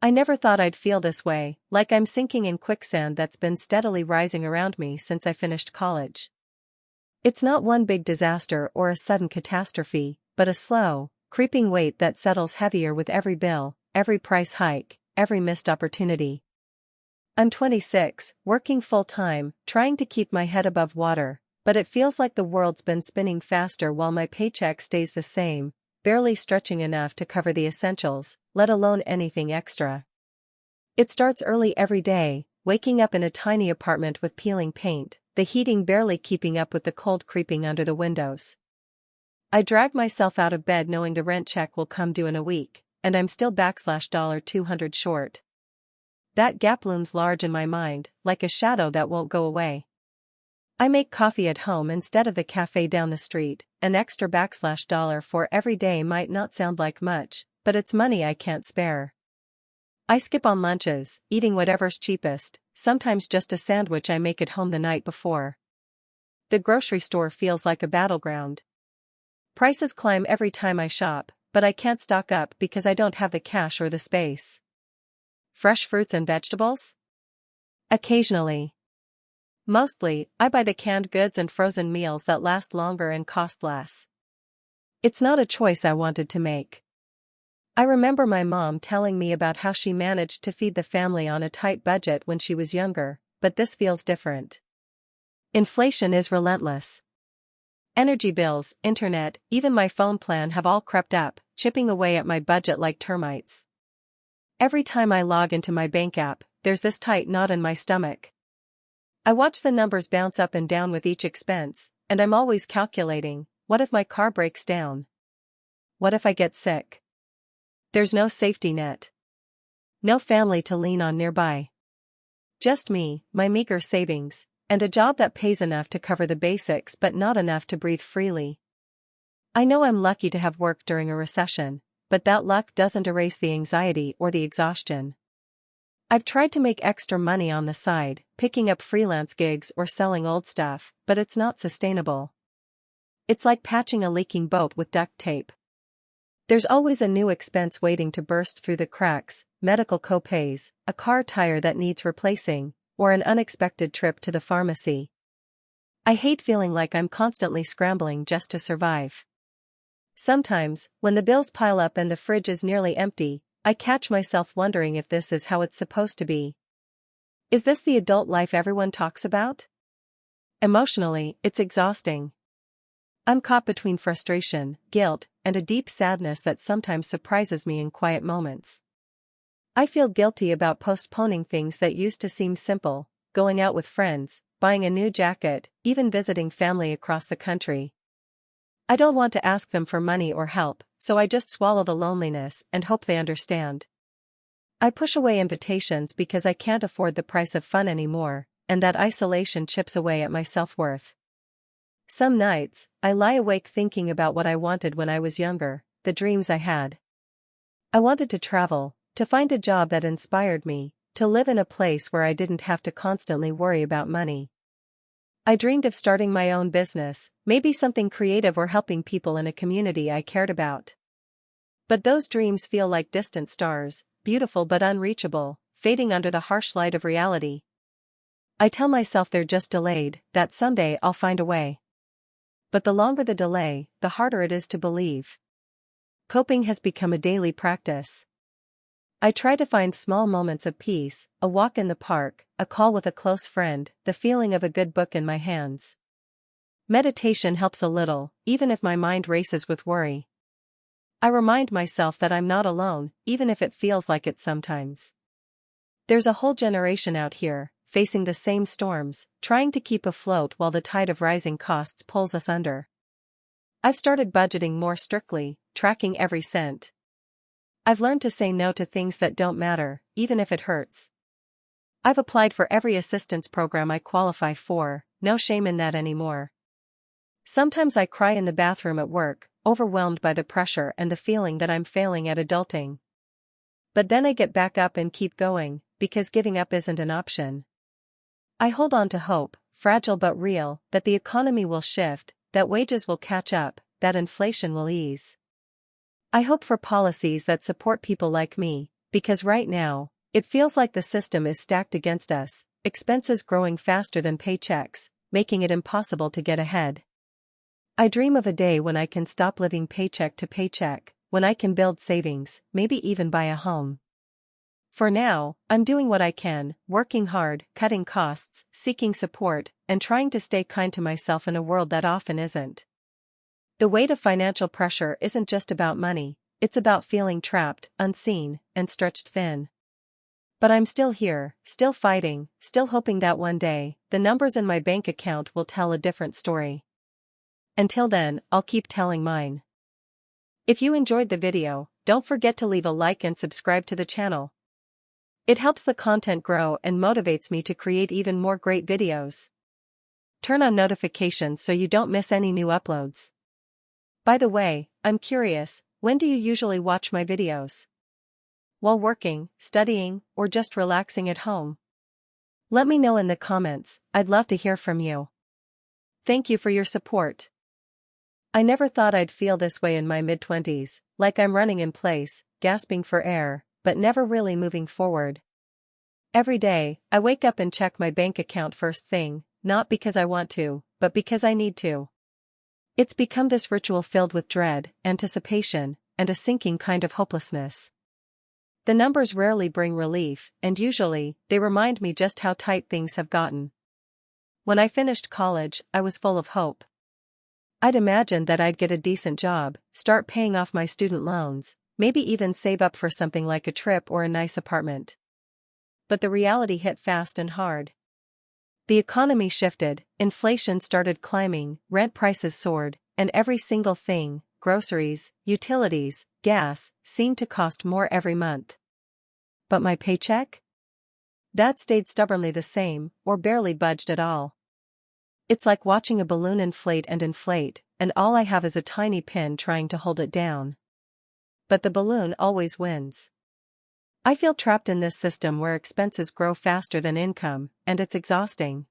I never thought I'd feel this way, like I'm sinking in quicksand that's been steadily rising around me since I finished college. It's not one big disaster or a sudden catastrophe, but a slow, creeping weight that settles heavier with every bill, every price hike, every missed opportunity. I'm 26, working full-time, trying to keep my head above water, but it feels like the world's been spinning faster while my paycheck stays the same, barely stretching enough to cover the essentials, let alone anything extra. It starts early every day, waking up in a tiny apartment with peeling paint, the heating barely keeping up with the cold creeping under the windows. I drag myself out of bed knowing the rent check will come due in a week, and I'm still $200 short. That gap looms large in my mind, like a shadow that won't go away. I make coffee at home instead of the cafe down the street. An extra $1 for every day might not sound like much, but it's money I can't spare. I skip on lunches, eating whatever's cheapest, sometimes just a sandwich I make at home the night before. The grocery store feels like a battleground. Prices climb every time I shop, but I can't stock up because I don't have the cash or the space. Fresh fruits and vegetables? Occasionally. Mostly, I buy the canned goods and frozen meals that last longer and cost less. It's not a choice I wanted to make. I remember my mom telling me about how she managed to feed the family on a tight budget when she was younger, but this feels different. Inflation is relentless. Energy bills, internet, even my phone plan have all crept up, chipping away at my budget like termites. Every time I log into my bank app, there's this tight knot in my stomach. I watch the numbers bounce up and down with each expense, and I'm always calculating, what if my car breaks down? What if I get sick? There's no safety net. No family to lean on nearby. Just me, my meager savings, and a job that pays enough to cover the basics but not enough to breathe freely. I know I'm lucky to have work during a recession, but that luck doesn't erase the anxiety or the exhaustion. I've tried to make extra money on the side, picking up freelance gigs or selling old stuff, but it's not sustainable. It's like patching a leaking boat with duct tape. There's always a new expense waiting to burst through the cracks: medical copays, a car tire that needs replacing, or an unexpected trip to the pharmacy. I hate feeling like I'm constantly scrambling just to survive. Sometimes, when the bills pile up and the fridge is nearly empty, I catch myself wondering if this is how it's supposed to be. Is this the adult life everyone talks about? Emotionally, it's exhausting. I'm caught between frustration, guilt, and a deep sadness that sometimes surprises me in quiet moments. I feel guilty about postponing things that used to seem simple: going out with friends, buying a new jacket, even visiting family across the country. I don't want to ask them for money or help, so I just swallow the loneliness and hope they understand. I push away invitations because I can't afford the price of fun anymore, and that isolation chips away at my self-worth. Some nights, I lie awake thinking about what I wanted when I was younger, the dreams I had. I wanted to travel, to find a job that inspired me, to live in a place where I didn't have to constantly worry about money. I dreamed of starting my own business, maybe something creative or helping people in a community I cared about. But those dreams feel like distant stars, beautiful but unreachable, fading under the harsh light of reality. I tell myself they're just delayed, that someday I'll find a way. But the longer the delay, the harder it is to believe. Coping has become a daily practice. I try to find small moments of peace: a walk in the park, a call with a close friend, the feeling of a good book in my hands. Meditation helps a little, even if my mind races with worry. I remind myself that I'm not alone, even if it feels like it sometimes. There's a whole generation out here, facing the same storms, trying to keep afloat while the tide of rising costs pulls us under. I've started budgeting more strictly, tracking every cent. I've learned to say no to things that don't matter, even if it hurts. I've applied for every assistance program I qualify for, no shame in that anymore. Sometimes I cry in the bathroom at work, overwhelmed by the pressure and the feeling that I'm failing at adulting. But then I get back up and keep going, because giving up isn't an option. I hold on to hope, fragile but real, that the economy will shift, that wages will catch up, that inflation will ease. I hope for policies that support people like me, Because right now, it feels like the system is stacked against us, expenses growing faster than paychecks, making it impossible to get ahead. I dream of a day when I can stop living paycheck to paycheck, when I can build savings, maybe even buy a home. For now, I'm doing what I can, working hard, cutting costs, seeking support, and trying to stay kind to myself in a world that often isn't. The weight of financial pressure isn't just about money, it's about feeling trapped, unseen, and stretched thin. But I'm still here, still fighting, still hoping that one day, the numbers in my bank account will tell a different story. Until then, I'll keep telling mine. If you enjoyed the video, don't forget to leave a like and subscribe to the channel. It helps the content grow and motivates me to create even more great videos. Turn on notifications so you don't miss any new uploads. By the way, I'm curious, when do you usually watch my videos? While working, studying, or just relaxing at home? Let me know in the comments, I'd love to hear from you. Thank you for your support. I never thought I'd feel this way in my mid-20s, like I'm running in place, gasping for air, but never really moving forward. Every day, I wake up and check my bank account first thing, not because I want to, but because I need to. It's become this ritual filled with dread, anticipation, and a sinking kind of hopelessness. The numbers rarely bring relief, and usually, they remind me just how tight things have gotten. When I finished college, I was full of hope. I'd imagined that I'd get a decent job, start paying off my student loans, maybe even save up for something like a trip or a nice apartment. But the reality hit fast and hard. The economy shifted, inflation started climbing, rent prices soared, and every single thing, groceries, utilities, gas, seemed to cost more every month. But my paycheck? That stayed stubbornly the same, or barely budged at all. It's like watching a balloon inflate, and all I have is a tiny pin trying to hold it down. But the balloon always wins. I feel trapped in this system where expenses grow faster than income, and it's exhausting.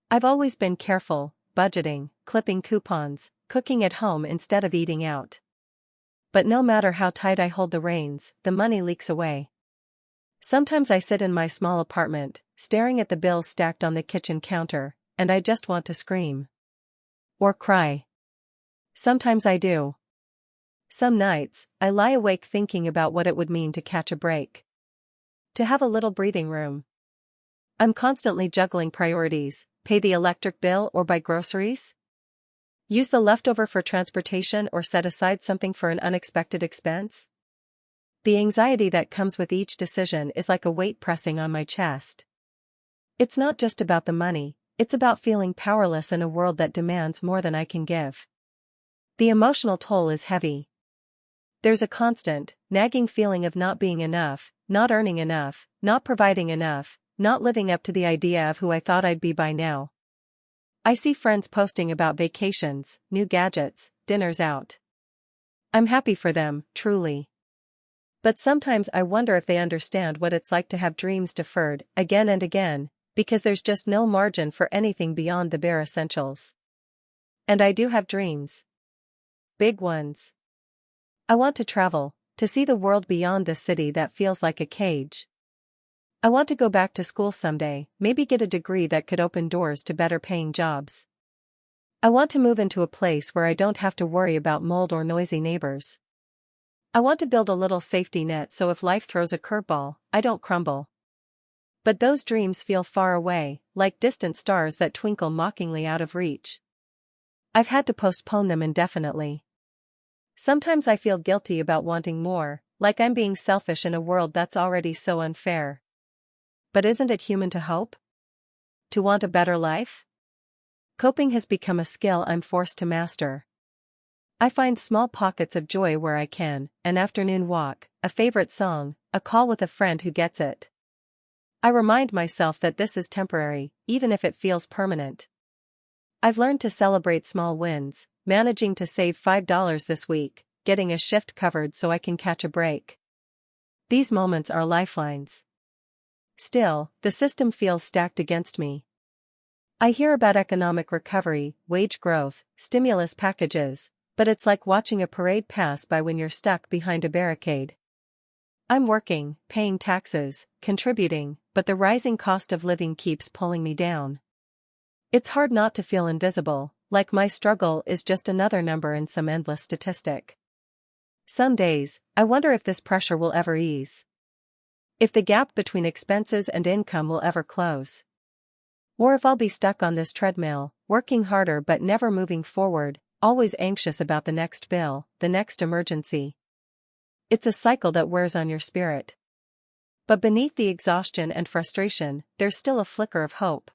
I've always been careful, budgeting, clipping coupons, cooking at home instead of eating out. But no matter how tight I hold the reins, the money leaks away. Sometimes I sit in my small apartment, staring at the bills stacked on the kitchen counter, and I just want to scream. Or cry. Sometimes I do. Some nights, I lie awake thinking about what it would mean to catch a break. To have a little breathing room. I'm constantly juggling priorities, pay the electric bill or buy groceries? Use the leftover for transportation or set aside something for an unexpected expense? The anxiety that comes with each decision is like a weight pressing on my chest. It's not just about the money, it's about feeling powerless in a world that demands more than I can give. The emotional toll is heavy. There's a constant, nagging feeling of not being enough, not earning enough, not providing enough, not living up to the idea of who I thought I'd be by now. I see friends posting about vacations, new gadgets, dinners out. I'm happy for them, truly. But sometimes I wonder if they understand what it's like to have dreams deferred, again and again, because there's just no margin for anything beyond the bare essentials. And I do have dreams. Big ones. I want to travel, to see the world beyond this city that feels like a cage. I want to go back to school someday, maybe get a degree that could open doors to better paying jobs. I want to move into a place where I don't have to worry about mold or noisy neighbors. I want to build a little safety net so if life throws a curveball, I don't crumble. But those dreams feel far away, like distant stars that twinkle mockingly out of reach. I've had to postpone them indefinitely. Sometimes I feel guilty about wanting more, like I'm being selfish in a world that's already so unfair. But isn't it human to hope? To want a better life? Coping has become a skill I'm forced to master. I find small pockets of joy where I can, an afternoon walk, a favorite song, a call with a friend who gets it. I remind myself that this is temporary, even if it feels permanent. I've learned to celebrate small wins, managing to save $5 this week, getting a shift covered so I can catch a break. These moments are lifelines. Still, the system feels stacked against me. I hear about economic recovery, wage growth, stimulus packages, but it's like watching a parade pass by when you're stuck behind a barricade. I'm working, paying taxes, contributing, but the rising cost of living keeps pulling me down. It's hard not to feel invisible, like my struggle is just another number in some endless statistic. Some days, I wonder if this pressure will ever ease. If the gap between expenses and income will ever close. Or if I'll be stuck on this treadmill, working harder but never moving forward, always anxious about the next bill, the next emergency. It's a cycle that wears on your spirit. But beneath the exhaustion and frustration, there's still a flicker of hope.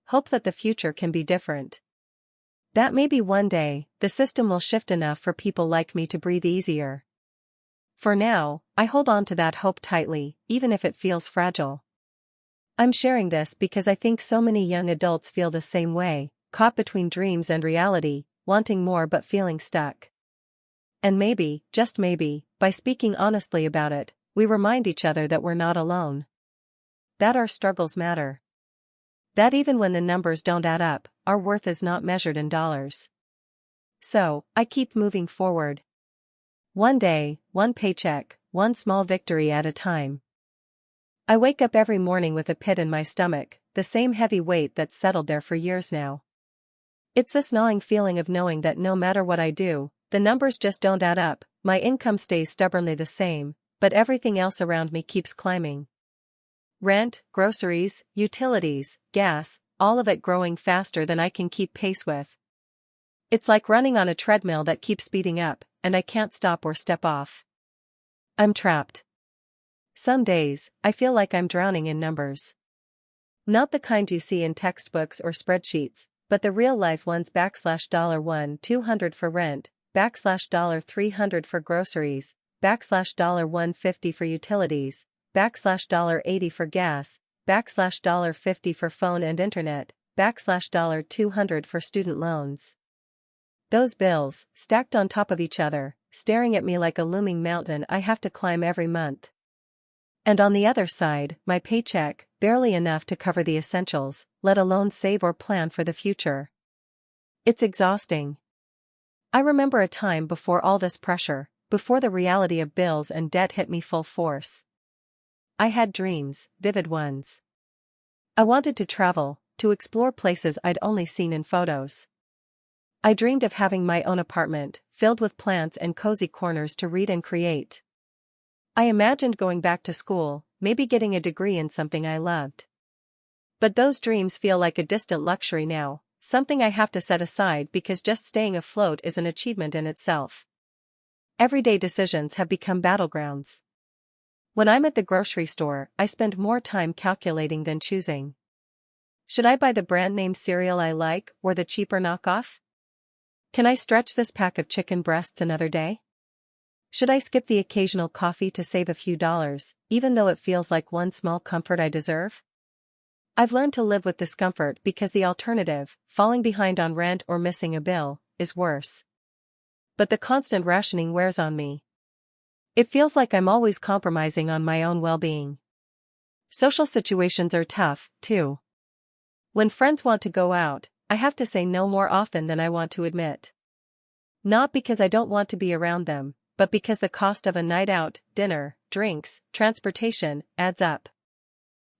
Hope that the future can be different. That maybe one day, the system will shift enough for people like me to breathe easier. For now, I hold on to that hope tightly, even if it feels fragile. I'm sharing this because I think so many young adults feel the same way, caught between dreams and reality, wanting more but feeling stuck. And maybe, just maybe, by speaking honestly about it, we remind each other that we're not alone. That our struggles matter. That even when the numbers don't add up, our worth is not measured in dollars. So, I keep moving forward. One day, one paycheck, one small victory at a time. I wake up every morning with a pit in my stomach, the same heavy weight that's settled there for years now. It's this gnawing feeling of knowing that no matter what I do, the numbers just don't add up, my income stays stubbornly the same, but everything else around me keeps climbing. Rent, groceries, utilities, gas, all of it growing faster than I can keep pace with. It's like running on a treadmill that keeps speeding up, and I can't stop or step off. I'm trapped. Some days, I feel like I'm drowning in numbers. Not the kind you see in textbooks or spreadsheets, but the real-life ones $1 $200 for rent, $300 for groceries, $150 for utilities, $80 for gas, $50 for phone and internet, $200 for student loans. Those bills, stacked on top of each other, staring at me like a looming mountain I have to climb every month. And on the other side, my paycheck, barely enough to cover the essentials, let alone save or plan for the future. It's exhausting. I remember a time before all this pressure, before the reality of bills and debt hit me full force. I had dreams, vivid ones. I wanted to travel, to explore places I'd only seen in photos. I dreamed of having my own apartment, filled with plants and cozy corners to read and create. I imagined going back to school, maybe getting a degree in something I loved. But those dreams feel like a distant luxury now, something I have to set aside because just staying afloat is an achievement in itself. Everyday decisions have become battlegrounds. When I'm at the grocery store, I spend more time calculating than choosing. Should I buy the brand name cereal I like or the cheaper knockoff? Can I stretch this pack of chicken breasts another day? Should I skip the occasional coffee to save a few dollars, even though it feels like one small comfort I deserve? I've learned to live with discomfort because the alternative, falling behind on rent or missing a bill, is worse. But the constant rationing wears on me. It feels like I'm always compromising on my own well-being. Social situations are tough, too. When friends want to go out, I have to say no more often than I want to admit. Not because I don't want to be around them, but because the cost of a night out, dinner, drinks, transportation, adds up.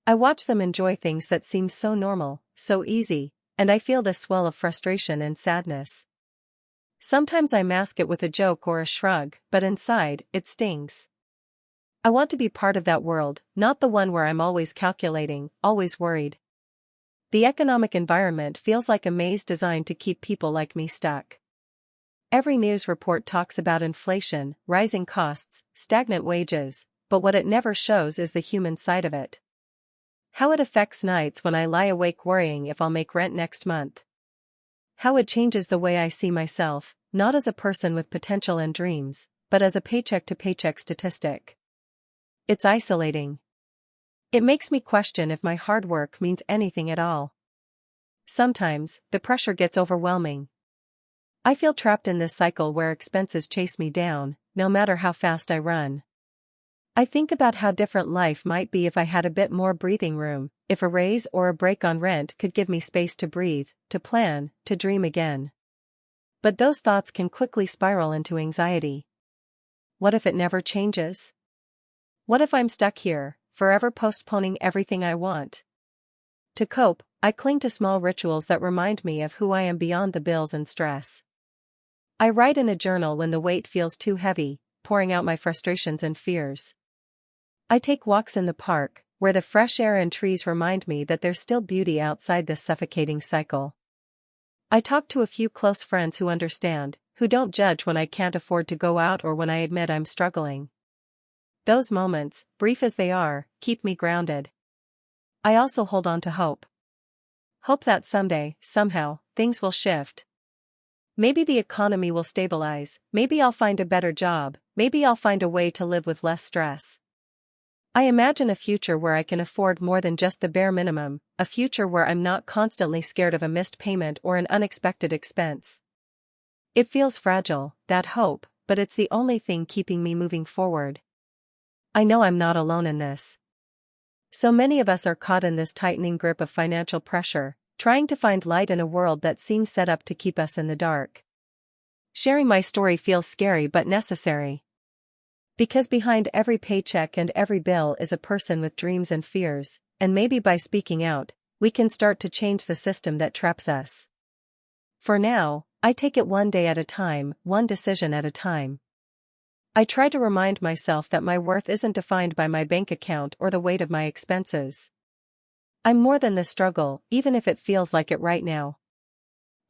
I watch them enjoy things that seem so normal, so easy, and I feel this swell of frustration and sadness. Sometimes I mask it with a joke or a shrug, but inside, it stings. I want to be part of that world, not the one where I'm always calculating, always worried. The economic environment feels like a maze designed to keep people like me stuck. Every news report talks about inflation, rising costs, stagnant wages, but what it never shows is the human side of it. How it affects nights when I lie awake worrying if I'll make rent next month. How it changes the way I see myself, not as a person with potential and dreams, but as a paycheck-to-paycheck statistic. It's isolating. It makes me question if my hard work means anything at all. Sometimes, the pressure gets overwhelming. I feel trapped in this cycle where expenses chase me down, no matter how fast I run. I think about how different life might be if I had a bit more breathing room, if a raise or a break on rent could give me space to breathe, to plan, to dream again. But those thoughts can quickly spiral into anxiety. What if it never changes? What if I'm stuck here, forever postponing everything I want? To cope, I cling to small rituals that remind me of who I am beyond the bills and stress. I write in a journal when the weight feels too heavy, pouring out my frustrations and fears. I take walks in the park, where the fresh air and trees remind me that there's still beauty outside this suffocating cycle. I talk to a few close friends who understand, who don't judge when I can't afford to go out or when I admit I'm struggling. Those moments, brief as they are, keep me grounded. I also hold on to hope. Hope that someday, somehow, things will shift. Maybe the economy will stabilize, maybe I'll find a better job, maybe I'll find a way to live with less stress. I imagine a future where I can afford more than just the bare minimum, a future where I'm not constantly scared of a missed payment or an unexpected expense. It feels fragile, that hope, but it's the only thing keeping me moving forward. I know I'm not alone in this. So many of us are caught in this tightening grip of financial pressure, trying to find light in a world that seems set up to keep us in the dark. Sharing my story feels scary but necessary. Because behind every paycheck and every bill is a person with dreams and fears, and maybe by speaking out, we can start to change the system that traps us. For now, I take it one day at a time, one decision at a time. I try to remind myself that my worth isn't defined by my bank account or the weight of my expenses. I'm more than the struggle, even if it feels like it right now.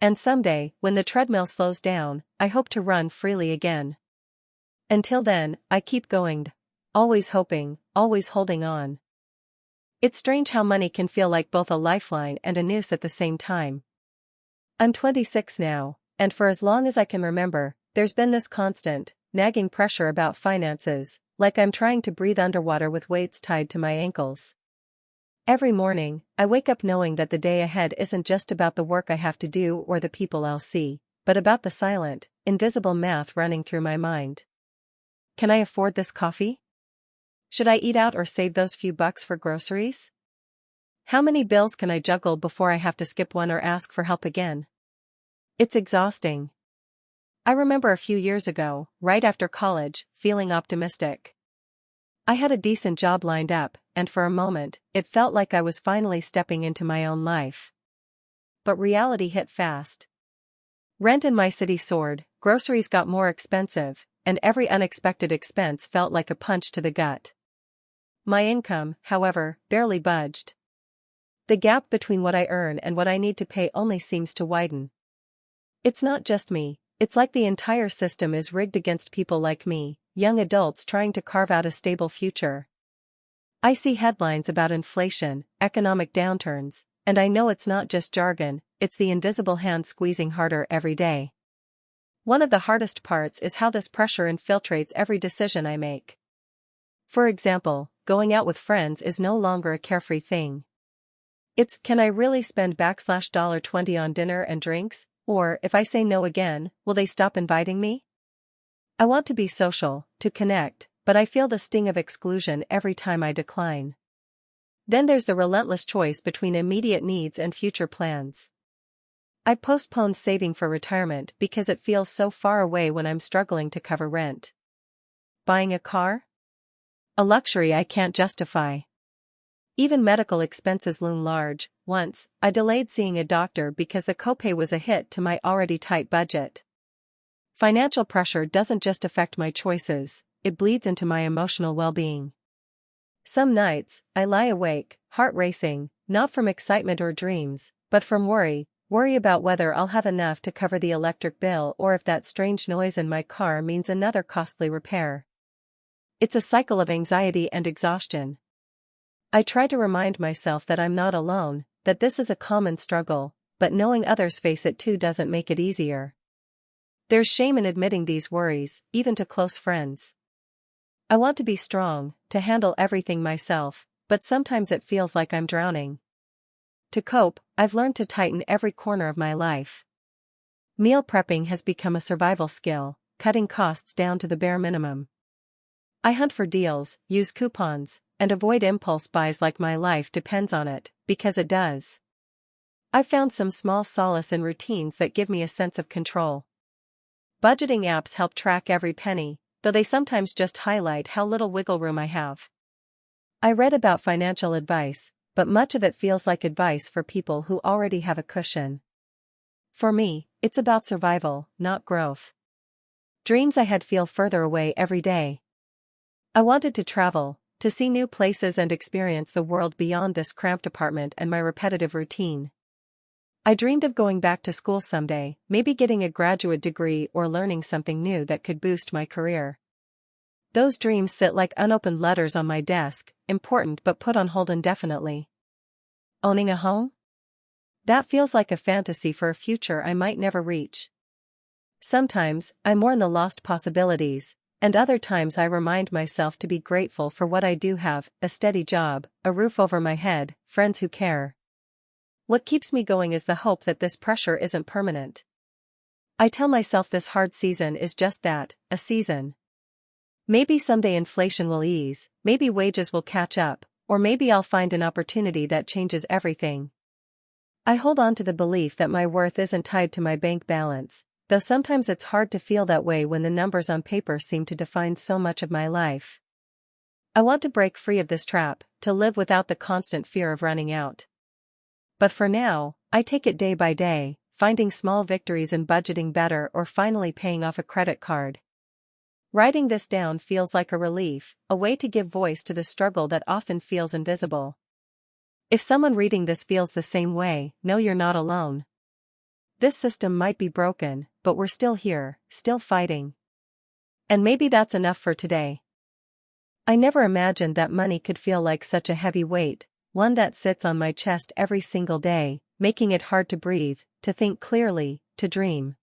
And someday, when the treadmill slows down, I hope to run freely again. Until then, I keep going. Always hoping, always holding on. It's strange how money can feel like both a lifeline and a noose at the same time. I'm 26 now, and for as long as I can remember, there's been this constant, nagging pressure about finances, like I'm trying to breathe underwater with weights tied to my ankles. Every morning, I wake up knowing that the day ahead isn't just about the work I have to do or the people I'll see, but about the silent, invisible math running through my mind. Can I afford this coffee? Should I eat out or save those few bucks for groceries? How many bills can I juggle before I have to skip one or ask for help again? It's exhausting. I remember a few years ago, right after college, feeling optimistic. I had a decent job lined up, and for a moment, it felt like I was finally stepping into my own life. But reality hit fast. Rent in my city soared, groceries got more expensive, and every unexpected expense felt like a punch to the gut. My income, however, barely budged. The gap between what I earn and what I need to pay only seems to widen. It's not just me, it's like the entire system is rigged against people like me, young adults trying to carve out a stable future. I see headlines about inflation, economic downturns, and I know it's not just jargon, it's the invisible hand squeezing harder every day. One of the hardest parts is how this pressure infiltrates every decision I make. For example, going out with friends is no longer a carefree thing. It's, can I really spend $20 on dinner and drinks, or if I say no again, will they stop inviting me? I want to be social, to connect, but I feel the sting of exclusion every time I decline. Then there's the relentless choice between immediate needs and future plans. I postponed saving for retirement because it feels so far away when I'm struggling to cover rent. Buying a car? A luxury I can't justify. Even medical expenses loom large. Once, I delayed seeing a doctor because the copay was a hit to my already tight budget. Financial pressure doesn't just affect my choices, it bleeds into my emotional well-being. Some nights, I lie awake, heart racing, not from excitement or dreams, but from worry about whether I'll have enough to cover the electric bill or if that strange noise in my car means another costly repair. It's a cycle of anxiety and exhaustion. I try to remind myself that I'm not alone, that this is a common struggle, but knowing others face it too doesn't make it easier. There's shame in admitting these worries, even to close friends. I want to be strong, to handle everything myself, but sometimes it feels like I'm drowning. To cope, I've learned to tighten every corner of my life. Meal prepping has become a survival skill, cutting costs down to the bare minimum. I hunt for deals, use coupons, and avoid impulse buys like my life depends on it, because it does. I've found some small solace in routines that give me a sense of control. Budgeting apps help track every penny, though they sometimes just highlight how little wiggle room I have. I read about financial advice, but much of it feels like advice for people who already have a cushion. For me, it's about survival, not growth. Dreams I had feel further away every day. I wanted to travel, to see new places and experience the world beyond this cramped apartment and my repetitive routine. I dreamed of going back to school someday, maybe getting a graduate degree or learning something new that could boost my career. Those dreams sit like unopened letters on my desk, important but put on hold indefinitely. Owning a home? That feels like a fantasy for a future I might never reach. Sometimes, I mourn the lost possibilities, and other times I remind myself to be grateful for what I do have: a steady job, a roof over my head, friends who care. What keeps me going is the hope that this pressure isn't permanent. I tell myself this hard season is just that, a season. Maybe someday inflation will ease, maybe wages will catch up, or maybe I'll find an opportunity that changes everything. I hold on to the belief that my worth isn't tied to my bank balance, though sometimes it's hard to feel that way when the numbers on paper seem to define so much of my life. I want to break free of this trap, to live without the constant fear of running out. But for now, I take it day by day, finding small victories in budgeting better or finally paying off a credit card. Writing this down feels like a relief, a way to give voice to the struggle that often feels invisible. If someone reading this feels the same way, know you're not alone. This system might be broken, but we're still here, still fighting. And maybe that's enough for today. I never imagined that money could feel like such a heavy weight, one that sits on my chest every single day, making it hard to breathe, to think clearly, to dream.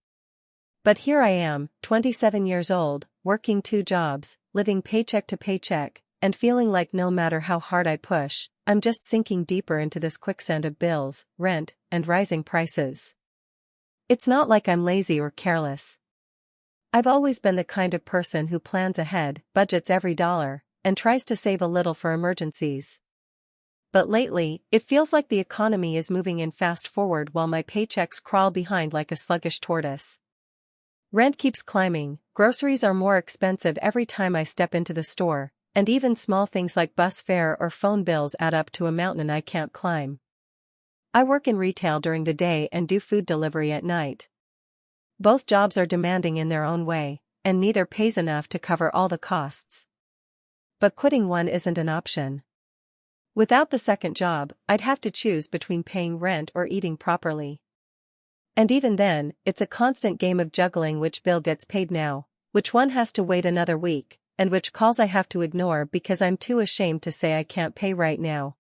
But here I am, 27 years old, working 2 jobs, living paycheck to paycheck, and feeling like no matter how hard I push, I'm just sinking deeper into this quicksand of bills, rent, and rising prices. It's not like I'm lazy or careless. I've always been the kind of person who plans ahead, budgets every dollar, and tries to save a little for emergencies. But lately, it feels like the economy is moving in fast forward while my paychecks crawl behind like a sluggish tortoise. Rent keeps climbing, groceries are more expensive every time I step into the store, and even small things like bus fare or phone bills add up to a mountain I can't climb. I work in retail during the day and do food delivery at night. Both jobs are demanding in their own way, and neither pays enough to cover all the costs. But quitting one isn't an option. Without the second job, I'd have to choose between paying rent or eating properly. And even then, it's a constant game of juggling which bill gets paid now, which one has to wait another week, and which calls I have to ignore because I'm too ashamed to say I can't pay right now.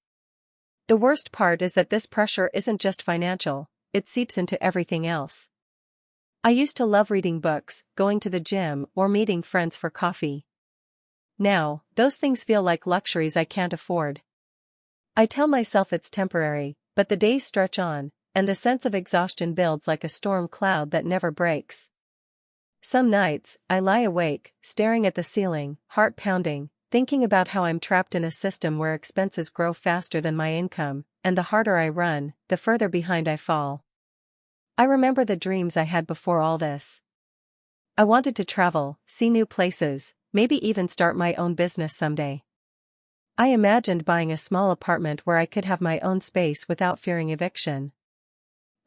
The worst part is that this pressure isn't just financial, it seeps into everything else. I used to love reading books, going to the gym, or meeting friends for coffee. Now, those things feel like luxuries I can't afford. I tell myself it's temporary, but the days stretch on, and the sense of exhaustion builds like a storm cloud that never breaks. Some nights, I lie awake, staring at the ceiling, heart pounding, thinking about how I'm trapped in a system where expenses grow faster than my income, and the harder I run, the further behind I fall. I remember the dreams I had before all this. I wanted to travel, see new places, maybe even start my own business someday. I imagined buying a small apartment where I could have my own space without fearing eviction.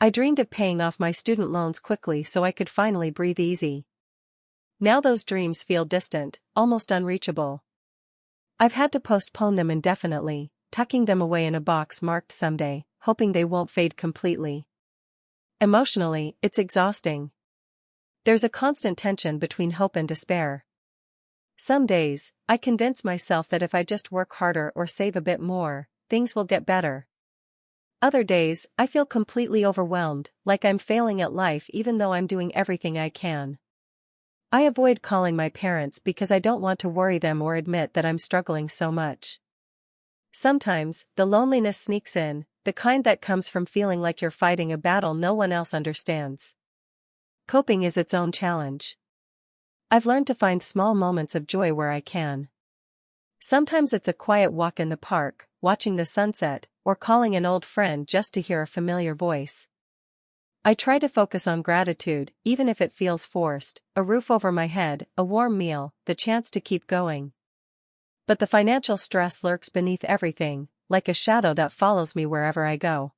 I dreamed of paying off my student loans quickly so I could finally breathe easy. Now those dreams feel distant, almost unreachable. I've had to postpone them indefinitely, tucking them away in a box marked someday, hoping they won't fade completely. Emotionally, it's exhausting. There's a constant tension between hope and despair. Some days, I convince myself that if I just work harder or save a bit more, things will get better. Other days, I feel completely overwhelmed, like I'm failing at life even though I'm doing everything I can. I avoid calling my parents because I don't want to worry them or admit that I'm struggling so much. Sometimes, the loneliness sneaks in, the kind that comes from feeling like you're fighting a battle no one else understands. Coping is its own challenge. I've learned to find small moments of joy where I can. Sometimes it's a quiet walk in the park, watching the sunset, or calling an old friend just to hear a familiar voice. I try to focus on gratitude, even if it feels forced: a roof over my head, a warm meal, the chance to keep going. But the financial stress lurks beneath everything, like a shadow that follows me wherever I go.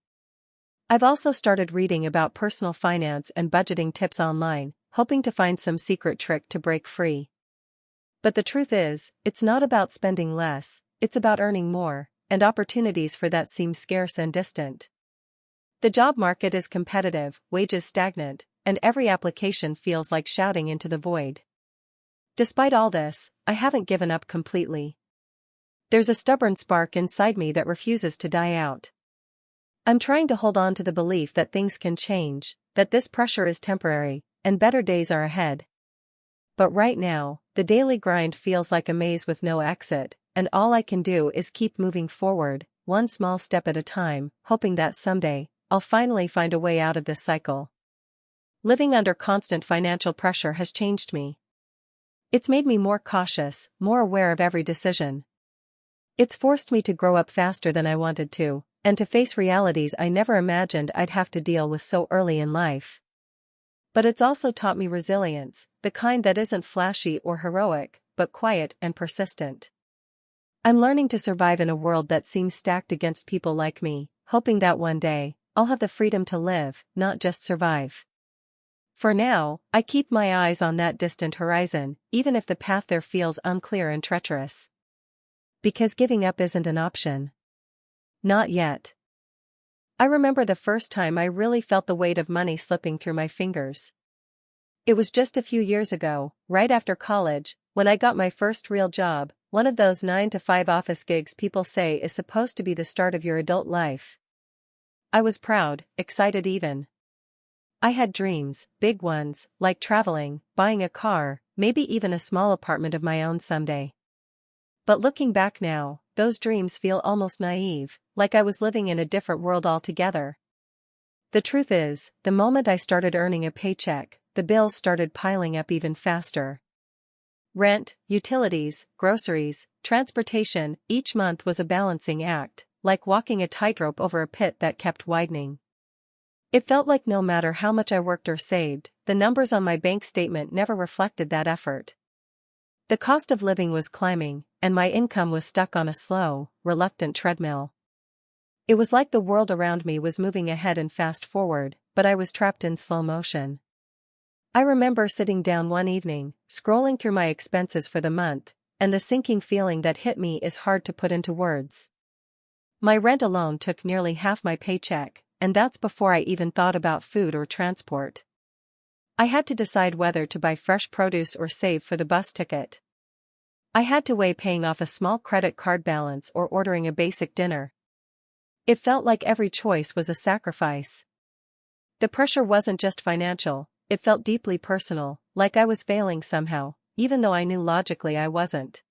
I've also started reading about personal finance and budgeting tips online, hoping to find some secret trick to break free. But the truth is, it's not about spending less, it's about earning more, and opportunities for that seem scarce and distant. The job market is competitive, wages stagnant, and every application feels like shouting into the void. Despite all this, I haven't given up completely. There's a stubborn spark inside me that refuses to die out. I'm trying to hold on to the belief that things can change, that this pressure is temporary, and better days are ahead. But right now, the daily grind feels like a maze with no exit, and all I can do is keep moving forward, one small step at a time, hoping that someday, I'll finally find a way out of this cycle. Living under constant financial pressure has changed me. It's made me more cautious, more aware of every decision. It's forced me to grow up faster than I wanted to, and to face realities I never imagined I'd have to deal with so early in life. But it's also taught me resilience, the kind that isn't flashy or heroic, but quiet and persistent. I'm learning to survive in a world that seems stacked against people like me, hoping that one day, I'll have the freedom to live, not just survive. For now, I keep my eyes on that distant horizon, even if the path there feels unclear and treacherous. Because giving up isn't an option. Not yet. I remember the first time I really felt the weight of money slipping through my fingers. It was just a few years ago, right after college, when I got my first real job, one of those 9-to-5 office gigs people say is supposed to be the start of your adult life. I was proud, excited even. I had dreams, big ones, like traveling, buying a car, maybe even a small apartment of my own someday. But looking back now, those dreams feel almost naive, like I was living in a different world altogether. The truth is, the moment I started earning a paycheck, the bills started piling up even faster. Rent, utilities, groceries, transportation, each month was a balancing act, like walking a tightrope over a pit that kept widening. It felt like no matter how much I worked or saved, the numbers on my bank statement never reflected that effort. The cost of living was climbing, and my income was stuck on a slow, reluctant treadmill. It was like the world around me was moving ahead and fast forward, but I was trapped in slow motion. I remember sitting down one evening, scrolling through my expenses for the month, and the sinking feeling that hit me is hard to put into words. My rent alone took nearly half my paycheck, and that's before I even thought about food or transport. I had to decide whether to buy fresh produce or save for the bus ticket. I had to weigh paying off a small credit card balance or ordering a basic dinner. It felt like every choice was a sacrifice. The pressure wasn't just financial, it felt deeply personal, like I was failing somehow, even though I knew logically I wasn't.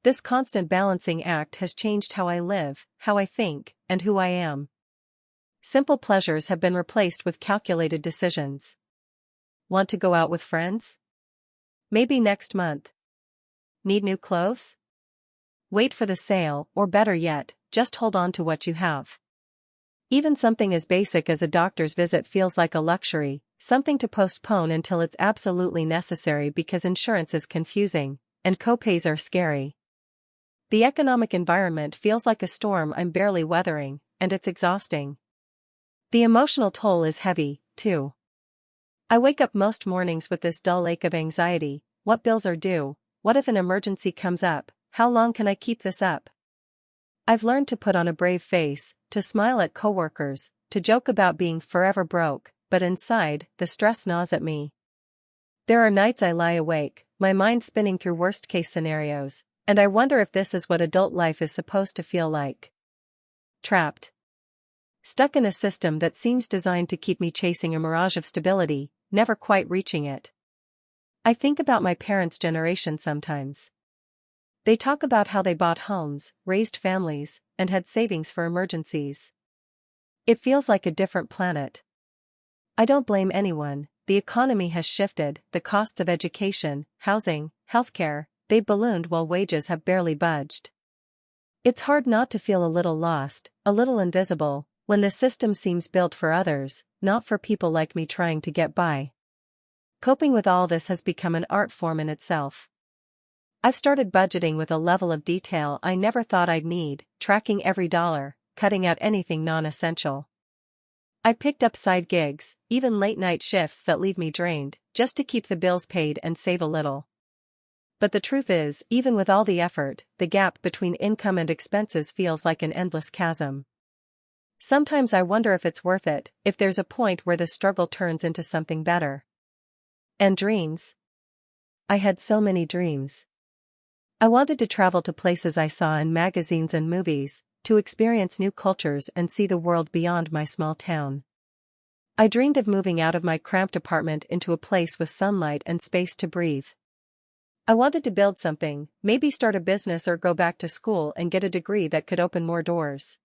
This constant balancing act has changed how I live, how I think, and who I am. Simple pleasures have been replaced with calculated decisions. Want to go out with friends? Maybe next month. Need new clothes? Wait for the sale, or better yet, just hold on to what you have. Even something as basic as a doctor's visit feels like a luxury, something to postpone until it's absolutely necessary because insurance is confusing, and copays are scary. The economic environment feels like a storm I'm barely weathering, and it's exhausting. The emotional toll is heavy, too. I wake up most mornings with this dull ache of anxiety: what bills are due, what if an emergency comes up, how long can I keep this up? I've learned to put on a brave face, to smile at coworkers, to joke about being forever broke, but inside, the stress gnaws at me. There are nights I lie awake, my mind spinning through worst-case scenarios, and I wonder if this is what adult life is supposed to feel like. Trapped. Stuck in a system that seems designed to keep me chasing a mirage of stability, never quite reaching it. I think about my parents' generation sometimes. They talk about how they bought homes, raised families, and had savings for emergencies. It feels like a different planet. I don't blame anyone. The economy has shifted, the costs of education, housing, healthcare, they've ballooned while wages have barely budged. It's hard not to feel a little lost, a little invisible, when the system seems built for others, not for people like me trying to get by. Coping with all this has become an art form in itself. I've started budgeting with a level of detail I never thought I'd need, tracking every dollar, cutting out anything non-essential. I picked up side gigs, even late-night shifts that leave me drained, just to keep the bills paid and save a little. But the truth is, even with all the effort, the gap between income and expenses feels like an endless chasm. Sometimes I wonder if it's worth it, if there's a point where the struggle turns into something better. And dreams? I had so many dreams. I wanted to travel to places I saw in magazines and movies, to experience new cultures and see the world beyond my small town. I dreamed of moving out of my cramped apartment into a place with sunlight and space to breathe. I wanted to build something, maybe start a business or go back to school and get a degree that could open more doors.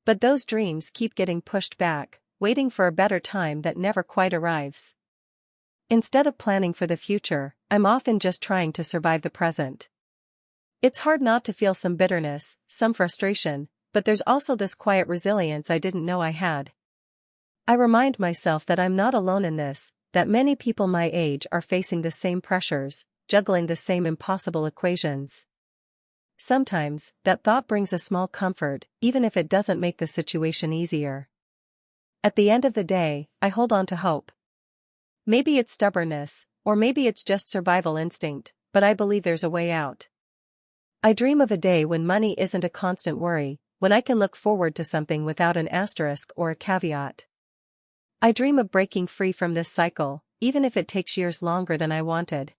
But those dreams keep getting pushed back, waiting for a better time that never quite arrives. Instead of planning for the future, I'm often just trying to survive the present. It's hard not to feel some bitterness, some frustration, but there's also this quiet resilience I didn't know I had. I remind myself that I'm not alone in this, that many people my age are facing the same pressures, juggling the same impossible equations. Sometimes, that thought brings a small comfort, even if it doesn't make the situation easier. At the end of the day, I hold on to hope. Maybe it's stubbornness, or maybe it's just survival instinct, but I believe there's a way out. I dream of a day when money isn't a constant worry, when I can look forward to something without an asterisk or a caveat. I dream of breaking free from this cycle, even if it takes years longer than I wanted.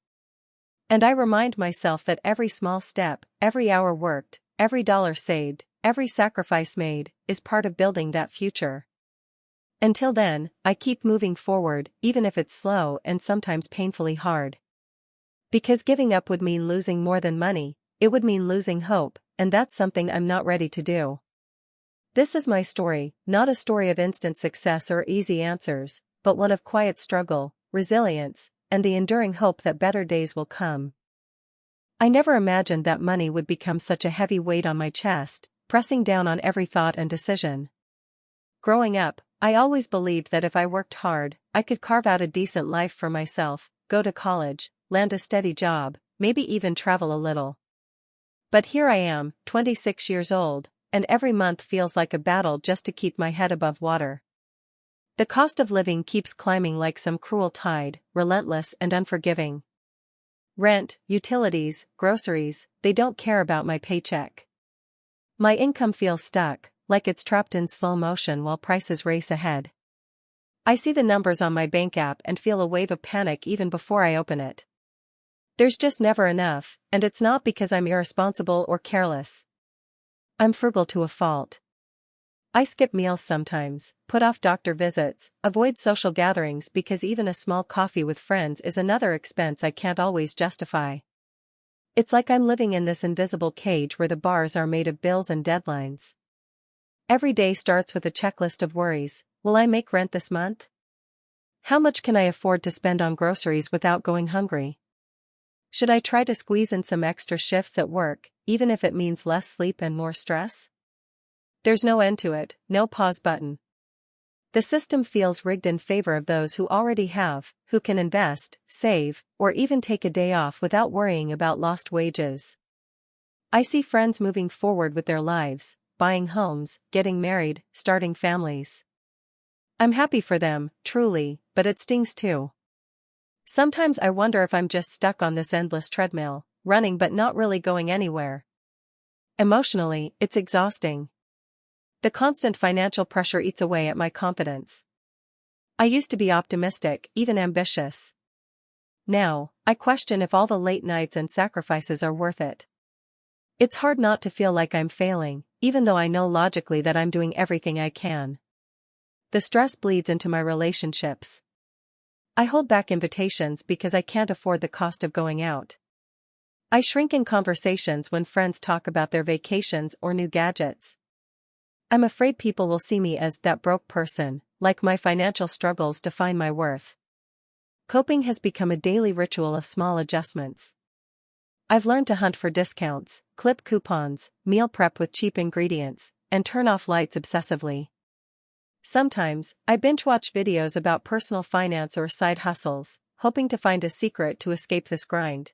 And I remind myself that every small step, every hour worked, every dollar saved, every sacrifice made, is part of building that future. Until then, I keep moving forward, even if it's slow and sometimes painfully hard. Because giving up would mean losing more than money, it would mean losing hope, and that's something I'm not ready to do. This is my story, not a story of instant success or easy answers, but one of quiet struggle, resilience, and the enduring hope that better days will come. I never imagined that money would become such a heavy weight on my chest, pressing down on every thought and decision. Growing up, I always believed that if I worked hard, I could carve out a decent life for myself, go to college, land a steady job, maybe even travel a little. But here I am, 26 years old, and every month feels like a battle just to keep my head above water. The cost of living keeps climbing like some cruel tide, relentless and unforgiving. Rent, utilities, groceries, they don't care about my paycheck. My income feels stuck, like it's trapped in slow motion while prices race ahead. I see the numbers on my bank app and feel a wave of panic even before I open it. There's just never enough, and it's not because I'm irresponsible or careless. I'm frugal to a fault. I skip meals sometimes, put off doctor visits, avoid social gatherings because even a small coffee with friends is another expense I can't always justify. It's like I'm living in this invisible cage where the bars are made of bills and deadlines. Every day starts with a checklist of worries. Will I make rent this month? How much can I afford to spend on groceries without going hungry? Should I try to squeeze in some extra shifts at work, even if it means less sleep and more stress? There's no end to it, no pause button. The system feels rigged in favor of those who already have, who can invest, save, or even take a day off without worrying about lost wages. I see friends moving forward with their lives, buying homes, getting married, starting families. I'm happy for them, truly, but it stings too. Sometimes I wonder if I'm just stuck on this endless treadmill, running but not really going anywhere. Emotionally, it's exhausting. The constant financial pressure eats away at my confidence. I used to be optimistic, even ambitious. Now, I question if all the late nights and sacrifices are worth it. It's hard not to feel like I'm failing, even though I know logically that I'm doing everything I can. The stress bleeds into my relationships. I hold back invitations because I can't afford the cost of going out. I shrink in conversations when friends talk about their vacations or new gadgets. I'm afraid people will see me as that broke person, like my financial struggles define my worth. Coping has become a daily ritual of small adjustments. I've learned to hunt for discounts, clip coupons, meal prep with cheap ingredients, and turn off lights obsessively. Sometimes, I binge-watch videos about personal finance or side hustles, hoping to find a secret to escape this grind.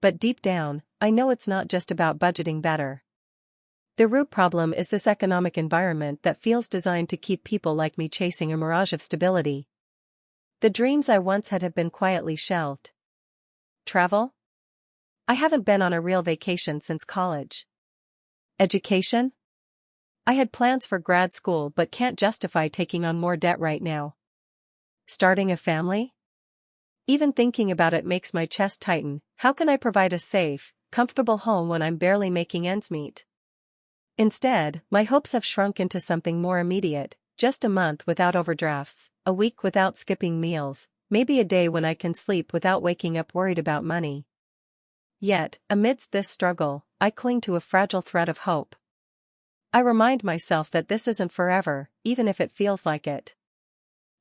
But deep down, I know it's not just about budgeting better. The root problem is this economic environment that feels designed to keep people like me chasing a mirage of stability. The dreams I once had have been quietly shelved. Travel? I haven't been on a real vacation since college. Education? I had plans for grad school but can't justify taking on more debt right now. Starting a family? Even thinking about it makes my chest tighten. How can I provide a safe, comfortable home when I'm barely making ends meet? Instead, my hopes have shrunk into something more immediate, just a month without overdrafts, a week without skipping meals, maybe a day when I can sleep without waking up worried about money. Yet, amidst this struggle, I cling to a fragile thread of hope. I remind myself that this isn't forever, even if it feels like it.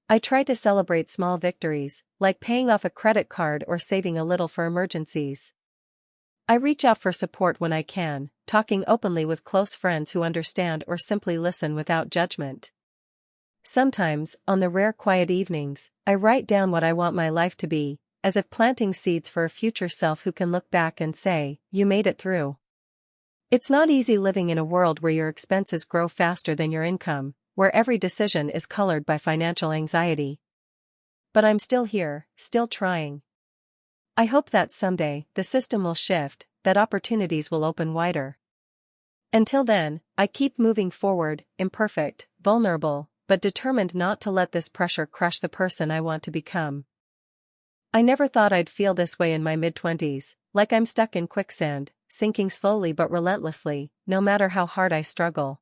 I try to celebrate small victories, like paying off a credit card or saving a little for emergencies. I reach out for support when I can, talking openly with close friends who understand or simply listen without judgment. Sometimes, on the rare quiet evenings, I write down what I want my life to be, as if planting seeds for a future self who can look back and say, "You made it through." It's not easy living in a world where your expenses grow faster than your income, where every decision is colored by financial anxiety. But I'm still here, still trying. I hope that someday, the system will shift, that opportunities will open wider. Until then, I keep moving forward, imperfect, vulnerable, but determined not to let this pressure crush the person I want to become. I never thought I'd feel this way in my mid-20s, like I'm stuck in quicksand, sinking slowly but relentlessly, no matter how hard I struggle.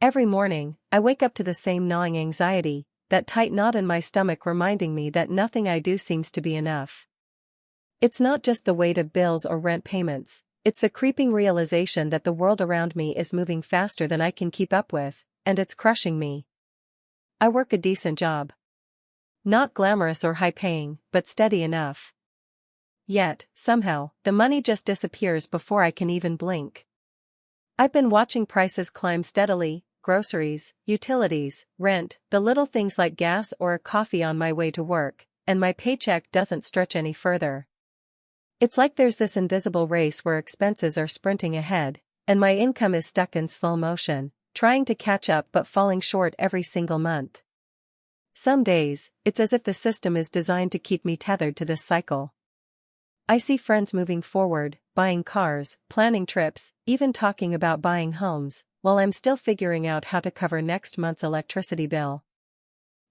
Every morning, I wake up to the same gnawing anxiety, that tight knot in my stomach reminding me that nothing I do seems to be enough. It's not just the weight of bills or rent payments, it's the creeping realization that the world around me is moving faster than I can keep up with, and it's crushing me. I work a decent job. Not glamorous or high-paying, but steady enough. Yet, somehow, the money just disappears before I can even blink. I've been watching prices climb steadily, groceries, utilities, rent, the little things like gas or a coffee on my way to work, and my paycheck doesn't stretch any further. It's like there's this invisible race where expenses are sprinting ahead, and my income is stuck in slow motion, trying to catch up but falling short every single month. Some days, it's as if the system is designed to keep me tethered to this cycle. I see friends moving forward, buying cars, planning trips, even talking about buying homes, while I'm still figuring out how to cover next month's electricity bill.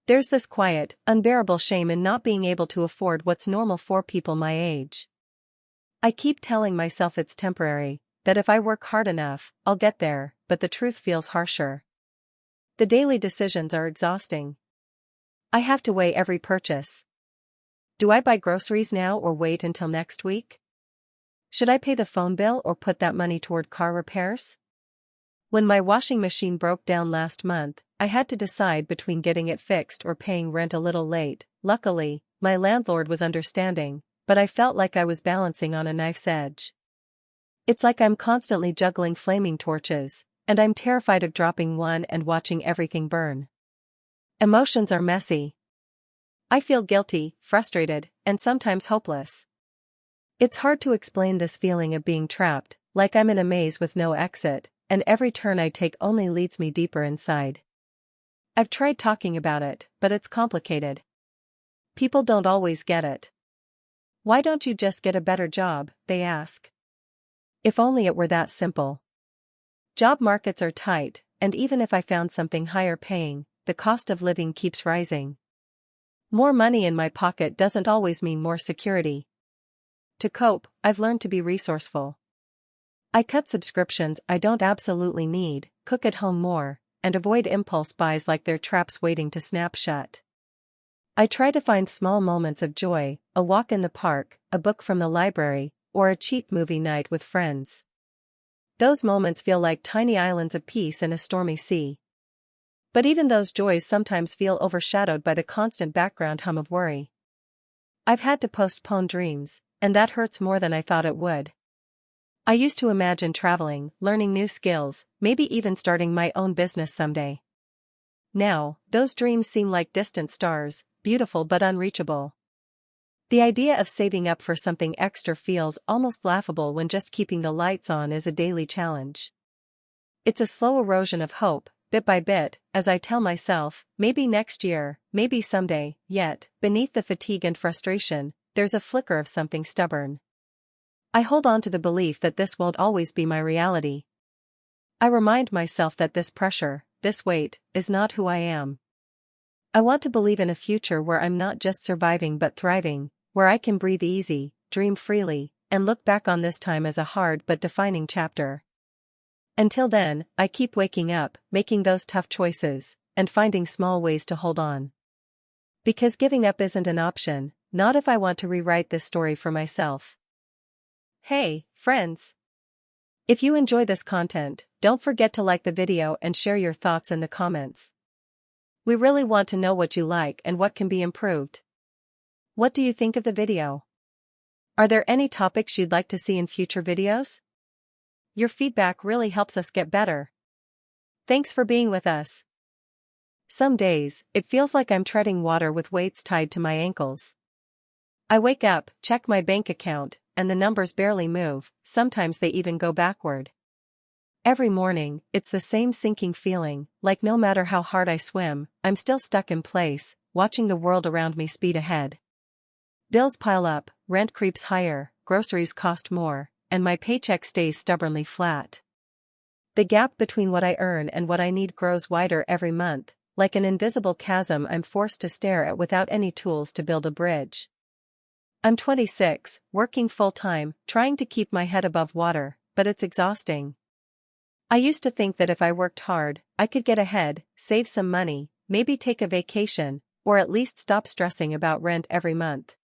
There's this quiet, unbearable shame in not being able to afford what's normal for people my age. I keep telling myself it's temporary, that if I work hard enough, I'll get there, but the truth feels harsher. The daily decisions are exhausting. I have to weigh every purchase. Do I buy groceries now or wait until next week? Should I pay the phone bill or put that money toward car repairs? When my washing machine broke down last month, I had to decide between getting it fixed or paying rent a little late. Luckily, my landlord was understanding, but I felt like I was balancing on a knife's edge. It's like I'm constantly juggling flaming torches, and I'm terrified of dropping one and watching everything burn. Emotions are messy. I feel guilty, frustrated, and sometimes hopeless. It's hard to explain this feeling of being trapped, like I'm in a maze with no exit, and every turn I take only leads me deeper inside. I've tried talking about it, but it's complicated. People don't always get it. Why don't you just get a better job, they ask. If only it were that simple. Job markets are tight, and even if I found something higher paying, the cost of living keeps rising. More money in my pocket doesn't always mean more security. To cope, I've learned to be resourceful. I cut subscriptions I don't absolutely need, cook at home more, and avoid impulse buys like they're traps waiting to snap shut. I try to find small moments of joy, a walk in the park, a book from the library, or a cheap movie night with friends. Those moments feel like tiny islands of peace in a stormy sea. But even those joys sometimes feel overshadowed by the constant background hum of worry. I've had to postpone dreams, and that hurts more than I thought it would. I used to imagine traveling, learning new skills, maybe even starting my own business someday. Now, those dreams seem like distant stars, beautiful but unreachable. The idea of saving up for something extra feels almost laughable when just keeping the lights on is a daily challenge. It's a slow erosion of hope, bit by bit, as I tell myself, maybe next year, maybe someday, yet, beneath the fatigue and frustration, there's a flicker of something stubborn. I hold on to the belief that this won't always be my reality. I remind myself that this pressure, this weight, is not who I am. I want to believe in a future where I'm not just surviving but thriving, where I can breathe easy, dream freely, and look back on this time as a hard but defining chapter. Until then, I keep waking up, making those tough choices, and finding small ways to hold on. Because giving up isn't an option, not if I want to rewrite this story for myself. Hey, friends! If you enjoy this content, don't forget to like the video and share your thoughts in the comments. We really want to know what you like and what can be improved. What do you think of the video? Are there any topics you'd like to see in future videos? Your feedback really helps us get better. Thanks for being with us. Some days, it feels like I'm treading water with weights tied to my ankles. I wake up, check my bank account, and the numbers barely move, sometimes they even go backward. Every morning, it's the same sinking feeling, like no matter how hard I swim, I'm still stuck in place, watching the world around me speed ahead. Bills pile up, rent creeps higher, groceries cost more, and my paycheck stays stubbornly flat. The gap between what I earn and what I need grows wider every month, like an invisible chasm I'm forced to stare at without any tools to build a bridge. I'm 26, working full-time, trying to keep my head above water, but it's exhausting. I used to think that if I worked hard, I could get ahead, save some money, maybe take a vacation, or at least stop stressing about rent every month.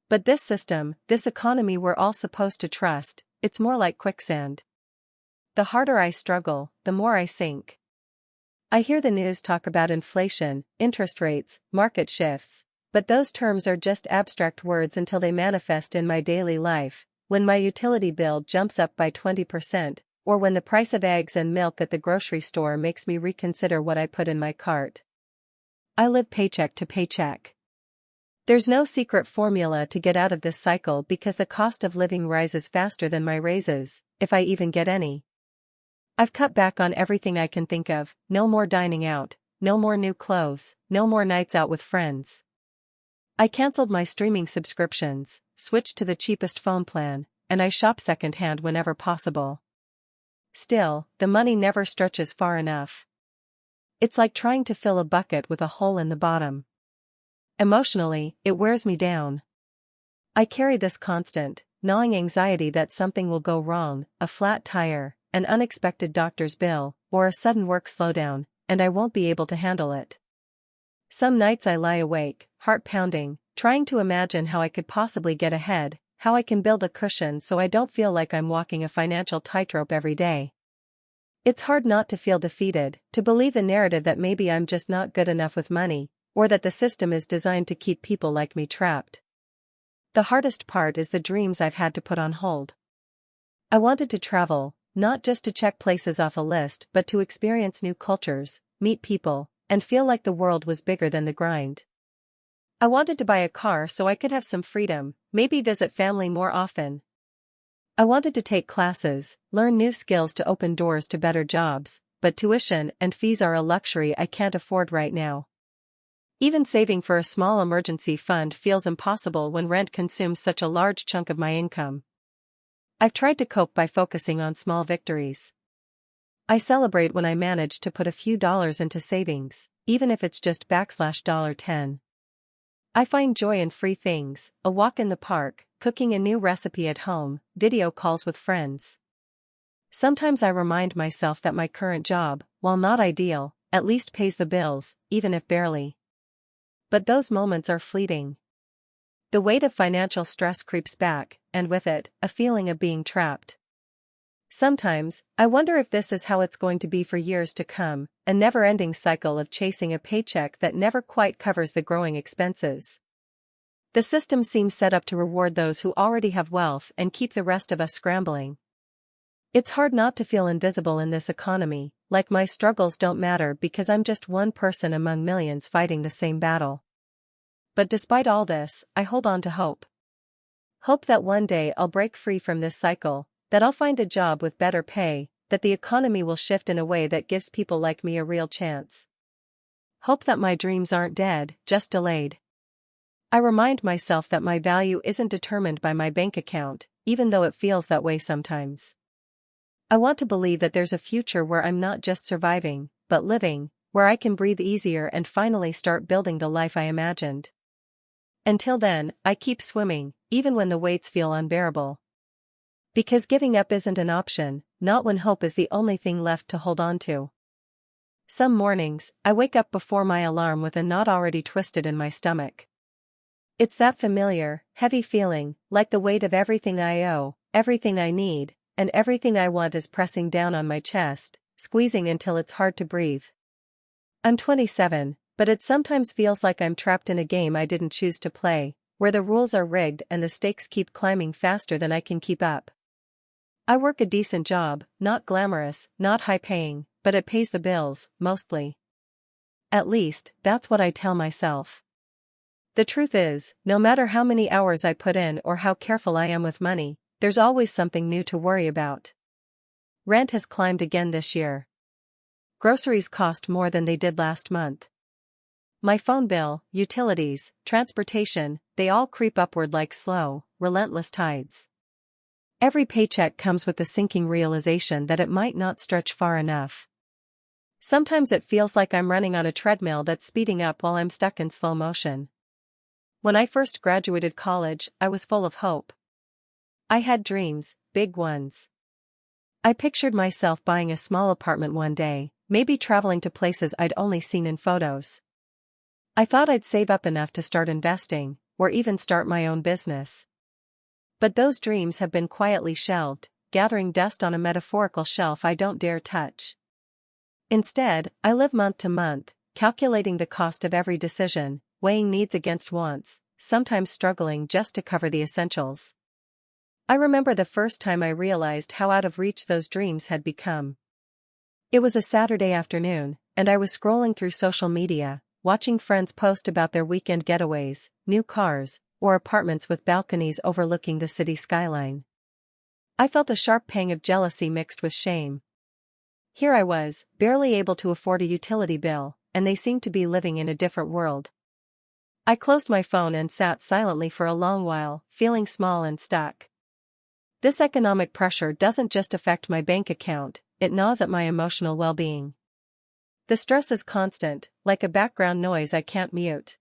But this system, this economy we're all supposed to trust, it's more like quicksand. The harder I struggle, the more I sink. I hear the news talk about inflation, interest rates, market shifts, but those terms are just abstract words until they manifest in my daily life, when my utility bill jumps up by 20%, or when the price of eggs and milk at the grocery store makes me reconsider what I put in my cart. I live paycheck to paycheck. There's no secret formula to get out of this cycle because the cost of living rises faster than my raises, if I even get any. I've cut back on everything I can think of, no more dining out, no more new clothes, no more nights out with friends. I canceled my streaming subscriptions, switched to the cheapest phone plan, and I shop secondhand whenever possible. Still, the money never stretches far enough. It's like trying to fill a bucket with a hole in the bottom. Emotionally, it wears me down. I carry this constant, gnawing anxiety that something will go wrong, a flat tire, an unexpected doctor's bill, or a sudden work slowdown, and I won't be able to handle it. Some nights I lie awake, heart pounding, trying to imagine how I could possibly get ahead, how I can build a cushion so I don't feel like I'm walking a financial tightrope every day. It's hard not to feel defeated, to believe the narrative that maybe I'm just not good enough with money, or that the system is designed to keep people like me trapped. The hardest part is the dreams I've had to put on hold. I wanted to travel, not just to check places off a list but to experience new cultures, meet people, and feel like the world was bigger than the grind. I wanted to buy a car so I could have some freedom, maybe visit family more often. I wanted to take classes, learn new skills to open doors to better jobs, but tuition and fees are a luxury I can't afford right now. Even saving for a small emergency fund feels impossible when rent consumes such a large chunk of my income. I've tried to cope by focusing on small victories. I celebrate when I manage to put a few dollars into savings, even if it's just $10. I find joy in free things, a walk in the park, cooking a new recipe at home, video calls with friends. Sometimes I remind myself that my current job, while not ideal, at least pays the bills, even if barely. But those moments are fleeting. The weight of financial stress creeps back, and with it, a feeling of being trapped. Sometimes, I wonder if this is how it's going to be for years to come, a never-ending cycle of chasing a paycheck that never quite covers the growing expenses. The system seems set up to reward those who already have wealth and keep the rest of us scrambling. It's hard not to feel invisible in this economy, like my struggles don't matter because I'm just one person among millions fighting the same battle. But despite all this, I hold on to hope. Hope that one day I'll break free from this cycle, that I'll find a job with better pay, that the economy will shift in a way that gives people like me a real chance. Hope that my dreams aren't dead, just delayed. I remind myself that my value isn't determined by my bank account, even though it feels that way sometimes. I want to believe that there's a future where I'm not just surviving, but living, where I can breathe easier and finally start building the life I imagined. Until then, I keep swimming, even when the weights feel unbearable. Because giving up isn't an option, not when hope is the only thing left to hold on to. Some mornings, I wake up before my alarm with a knot already twisted in my stomach. It's that familiar, heavy feeling, like the weight of everything I owe, everything I need, and everything I want is pressing down on my chest, squeezing until it's hard to breathe. I'm 27, but it sometimes feels like I'm trapped in a game I didn't choose to play, where the rules are rigged and the stakes keep climbing faster than I can keep up. I work a decent job, not glamorous, not high-paying, but it pays the bills, mostly. At least, that's what I tell myself. The truth is, no matter how many hours I put in or how careful I am with money, there's always something new to worry about. Rent has climbed again this year. Groceries cost more than they did last month. My phone bill, utilities, transportation, they all creep upward like slow, relentless tides. Every paycheck comes with the sinking realization that it might not stretch far enough. Sometimes it feels like I'm running on a treadmill that's speeding up while I'm stuck in slow motion. When I first graduated college, I was full of hope. I had dreams, big ones. I pictured myself buying a small apartment one day, maybe traveling to places I'd only seen in photos. I thought I'd save up enough to start investing, or even start my own business. But those dreams have been quietly shelved, gathering dust on a metaphorical shelf I don't dare touch. Instead, I live month to month, calculating the cost of every decision, weighing needs against wants, sometimes struggling just to cover the essentials. I remember the first time I realized how out of reach those dreams had become. It was a Saturday afternoon, and I was scrolling through social media, watching friends post about their weekend getaways, new cars, or apartments with balconies overlooking the city skyline. I felt a sharp pang of jealousy mixed with shame. Here I was, barely able to afford a utility bill, and they seemed to be living in a different world. I closed my phone and sat silently for a long while, feeling small and stuck. This economic pressure doesn't just affect my bank account, it gnaws at my emotional well-being. The stress is constant, like a background noise I can't mute.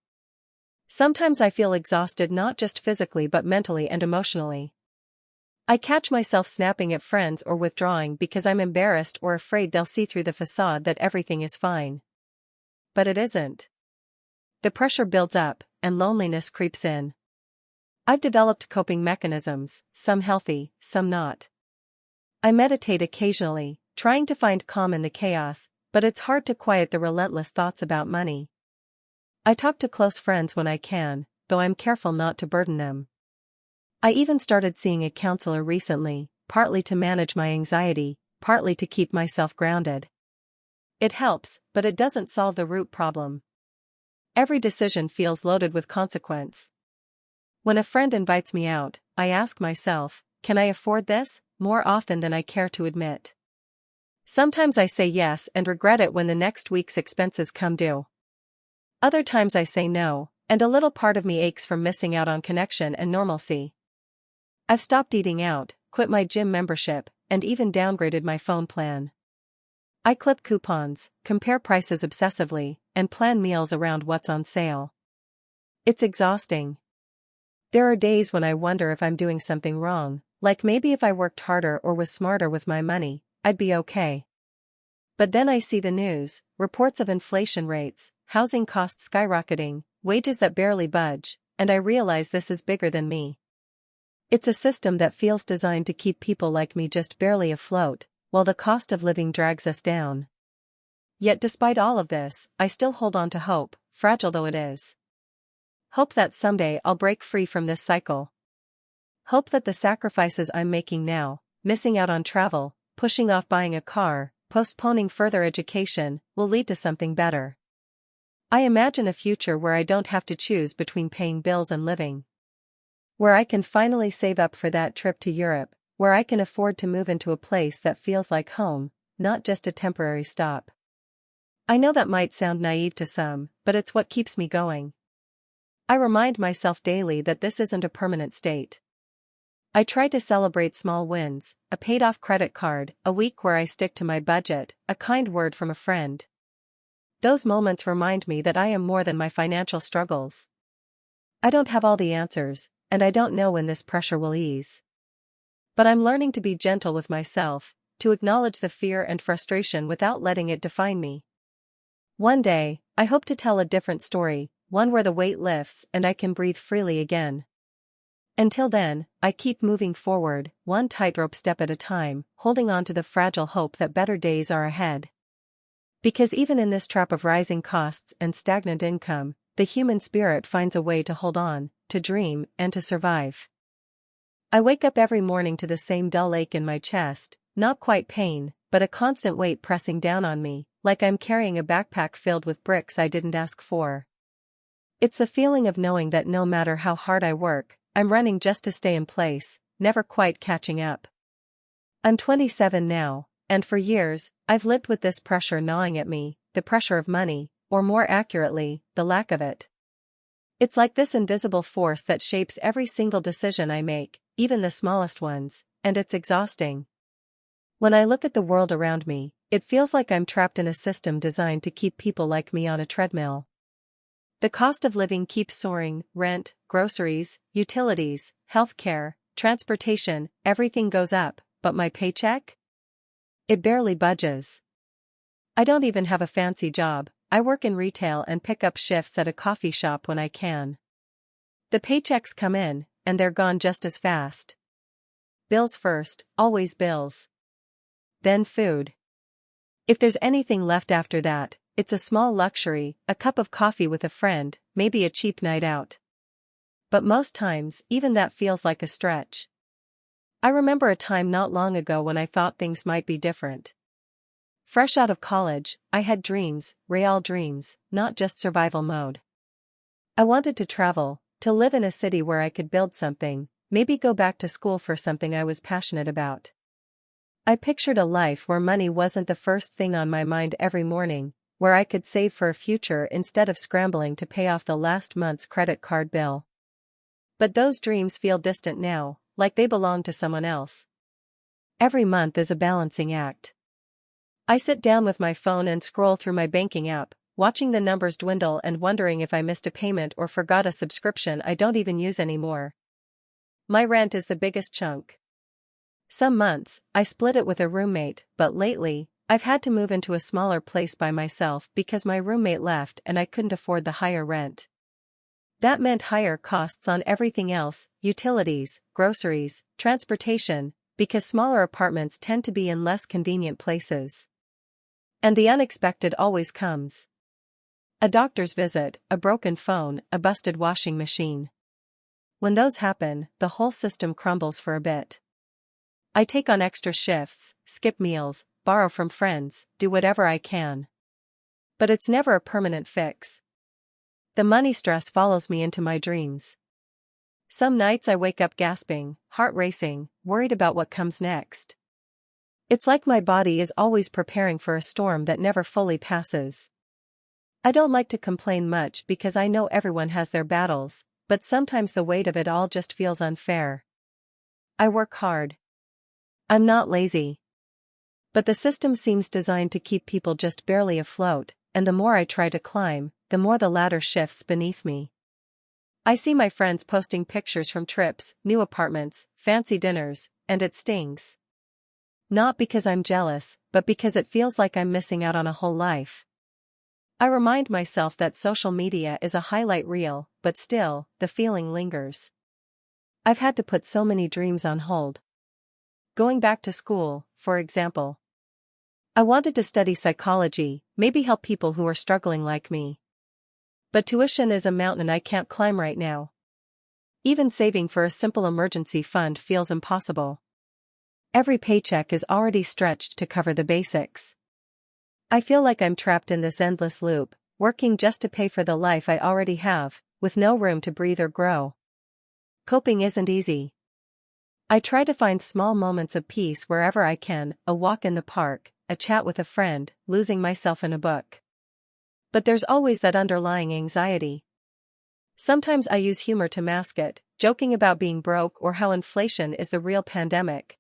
Sometimes I feel exhausted not just physically but mentally and emotionally. I catch myself snapping at friends or withdrawing because I'm embarrassed or afraid they'll see through the facade that everything is fine. But it isn't. The pressure builds up, and loneliness creeps in. I've developed coping mechanisms, some healthy, some not. I meditate occasionally, trying to find calm in the chaos, but it's hard to quiet the relentless thoughts about money. I talk to close friends when I can, though I'm careful not to burden them. I even started seeing a counselor recently, partly to manage my anxiety, partly to keep myself grounded. It helps, but it doesn't solve the root problem. Every decision feels loaded with consequence. When a friend invites me out, I ask myself, can I afford this, more often than I care to admit. Sometimes I say yes and regret it when the next week's expenses come due. Other times I say no, and a little part of me aches from missing out on connection and normalcy. I've stopped eating out, quit my gym membership, and even downgraded my phone plan. I clip coupons, compare prices obsessively, and plan meals around what's on sale. It's exhausting. There are days when I wonder if I'm doing something wrong, like maybe if I worked harder or was smarter with my money, I'd be okay. But then I see the news, reports of inflation rates, housing costs skyrocketing, wages that barely budge, and I realize this is bigger than me. It's a system that feels designed to keep people like me just barely afloat, while the cost of living drags us down. Yet despite all of this, I still hold on to hope, fragile though it is. Hope that someday I'll break free from this cycle. Hope that the sacrifices I'm making now, missing out on travel, pushing off buying a car, postponing further education, will lead to something better. I imagine a future where I don't have to choose between paying bills and living. Where I can finally save up for that trip to Europe, where I can afford to move into a place that feels like home, not just a temporary stop. I know that might sound naive to some, but it's what keeps me going. I remind myself daily that this isn't a permanent state. I try to celebrate small wins, a paid-off credit card, a week where I stick to my budget, a kind word from a friend. Those moments remind me that I am more than my financial struggles. I don't have all the answers, and I don't know when this pressure will ease. But I'm learning to be gentle with myself, to acknowledge the fear and frustration without letting it define me. One day, I hope to tell a different story, one where the weight lifts and I can breathe freely again. Until then, I keep moving forward, one tightrope step at a time, holding on to the fragile hope that better days are ahead. Because even in this trap of rising costs and stagnant income, the human spirit finds a way to hold on, to dream, and to survive. I wake up every morning to the same dull ache in my chest, not quite pain, but a constant weight pressing down on me, like I'm carrying a backpack filled with bricks I didn't ask for. It's the feeling of knowing that no matter how hard I work, I'm running just to stay in place, never quite catching up. I'm 27 now, and for years, I've lived with this pressure gnawing at me, the pressure of money, or more accurately, the lack of it. It's like this invisible force that shapes every single decision I make, even the smallest ones, and it's exhausting. When I look at the world around me, it feels like I'm trapped in a system designed to keep people like me on a treadmill. The cost of living keeps soaring: rent, groceries, utilities, healthcare, transportation, everything goes up, but my paycheck? It barely budges. I don't even have a fancy job, I work in retail and pick up shifts at a coffee shop when I can. The paychecks come in, and they're gone just as fast. Bills first, always bills. Then food. If there's anything left after that, it's a small luxury, a cup of coffee with a friend, maybe a cheap night out. But most times, even that feels like a stretch. I remember a time not long ago when I thought things might be different. Fresh out of college, I had dreams, real dreams, not just survival mode. I wanted to travel, to live in a city where I could build something, maybe go back to school for something I was passionate about. I pictured a life where money wasn't the first thing on my mind every morning, where I could save for a future instead of scrambling to pay off the last month's credit card bill. But those dreams feel distant now, like they belong to someone else. Every month is a balancing act. I sit down with my phone and scroll through my banking app, watching the numbers dwindle and wondering if I missed a payment or forgot a subscription I don't even use anymore. My rent is the biggest chunk. Some months, I split it with a roommate, but lately, I've had to move into a smaller place by myself because my roommate left and I couldn't afford the higher rent. That meant higher costs on everything else: utilities, groceries, transportation, because smaller apartments tend to be in less convenient places. And the unexpected always comes. A doctor's visit, a broken phone, a busted washing machine. When those happen, the whole system crumbles for a bit. I take on extra shifts, skip meals, borrow from friends, do whatever I can. But it's never a permanent fix. The money stress follows me into my dreams. Some nights I wake up gasping, heart racing, worried about what comes next. It's like my body is always preparing for a storm that never fully passes. I don't like to complain much because I know everyone has their battles, but sometimes the weight of it all just feels unfair. I work hard. I'm not lazy. But the system seems designed to keep people just barely afloat, and the more I try to climb, the more the ladder shifts beneath me. I see my friends posting pictures from trips, new apartments, fancy dinners, and it stings. Not because I'm jealous, but because it feels like I'm missing out on a whole life. I remind myself that social media is a highlight reel, but still, the feeling lingers. I've had to put so many dreams on hold. Going back to school, for example. I wanted to study psychology, maybe help people who are struggling like me. But tuition is a mountain I can't climb right now. Even saving for a simple emergency fund feels impossible. Every paycheck is already stretched to cover the basics. I feel like I'm trapped in this endless loop, working just to pay for the life I already have, with no room to breathe or grow. Coping isn't easy. I try to find small moments of peace wherever I can, a walk in the park, a chat with a friend, losing myself in a book. But there's always that underlying anxiety. Sometimes I use humor to mask it, joking about being broke or how inflation is the real pandemic.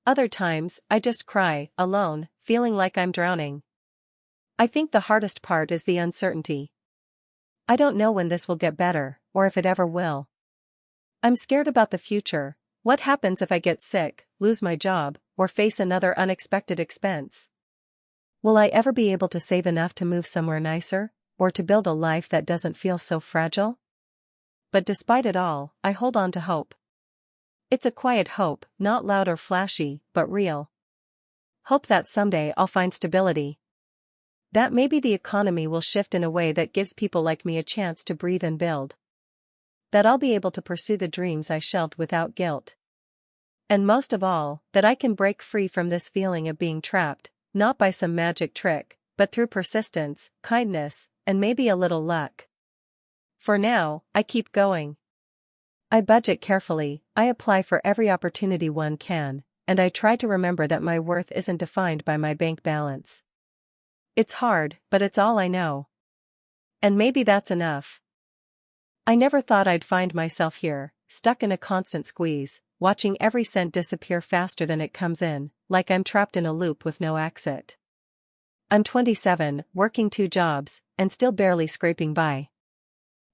Other times, I just cry, alone, feeling like I'm drowning. I think the hardest part is the uncertainty. I don't know when this will get better, or if it ever will. I'm scared about the future. What happens if I get sick, lose my job, or face another unexpected expense? Will I ever be able to save enough to move somewhere nicer, or to build a life that doesn't feel so fragile? But despite it all, I hold on to hope. It's a quiet hope, not loud or flashy, but real. Hope that someday I'll find stability. That maybe the economy will shift in a way that gives people like me a chance to breathe and build. That I'll be able to pursue the dreams I shelved without guilt. And most of all, that I can break free from this feeling of being trapped, not by some magic trick, but through persistence, kindness, and maybe a little luck. For now, I keep going. I budget carefully, I apply for every opportunity one can, and I try to remember that my worth isn't defined by my bank balance. It's hard, but it's all I know. And maybe that's enough. I never thought I'd find myself here, stuck in a constant squeeze, watching every cent disappear faster than it comes in, like I'm trapped in a loop with no exit. I'm 27, working 2 jobs, and still barely scraping by.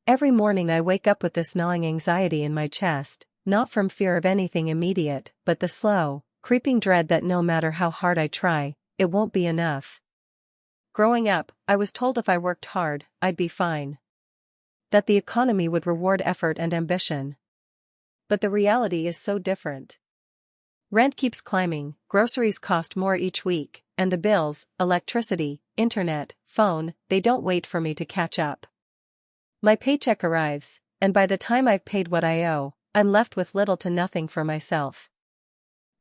Every morning I wake up with this gnawing anxiety in my chest, not from fear of anything immediate, but the slow, creeping dread that no matter how hard I try, it won't be enough. Growing up, I was told if I worked hard, I'd be fine. That the economy would reward effort and ambition. But the reality is so different. Rent keeps climbing, groceries cost more each week, and the bills, electricity, internet, phone, they don't wait for me to catch up. My paycheck arrives, and by the time I've paid what I owe, I'm left with little to nothing for myself.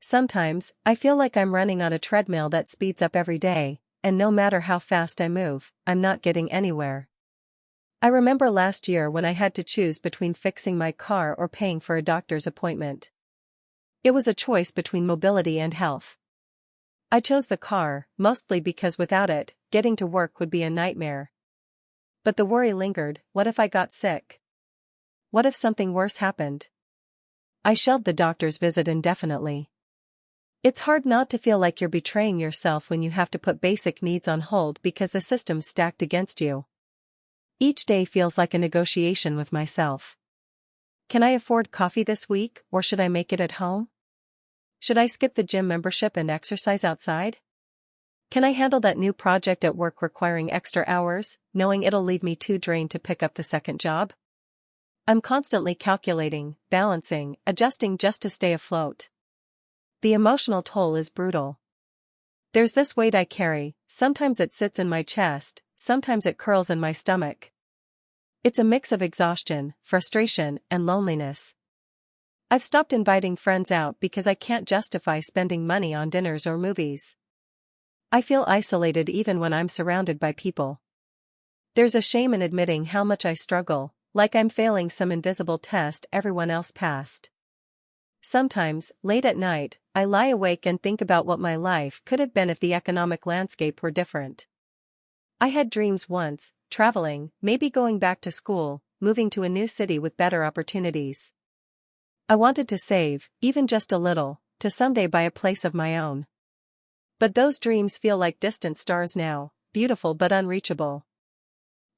Sometimes, I feel like I'm running on a treadmill that speeds up every day, and no matter how fast I move, I'm not getting anywhere. I remember last year when I had to choose between fixing my car or paying for a doctor's appointment. It was a choice between mobility and health. I chose the car, mostly because without it, getting to work would be a nightmare. But the worry lingered, what if I got sick? What if something worse happened? I shelved the doctor's visit indefinitely. It's hard not to feel like you're betraying yourself when you have to put basic needs on hold because the system's stacked against you. Each day feels like a negotiation with myself. Can I afford coffee this week, or should I make it at home? Should I skip the gym membership and exercise outside? Can I handle that new project at work requiring extra hours, knowing it'll leave me too drained to pick up the second job? I'm constantly calculating, balancing, adjusting just to stay afloat. The emotional toll is brutal. There's this weight I carry, sometimes it sits in my chest, sometimes it curls in my stomach. It's a mix of exhaustion, frustration, and loneliness. I've stopped inviting friends out because I can't justify spending money on dinners or movies. I feel isolated even when I'm surrounded by people. There's a shame in admitting how much I struggle, like I'm failing some invisible test everyone else passed. Sometimes, late at night, I lie awake and think about what my life could have been if the economic landscape were different. I had dreams once, traveling, maybe going back to school, moving to a new city with better opportunities. I wanted to save, even just a little, to someday buy a place of my own. But those dreams feel like distant stars now, beautiful but unreachable.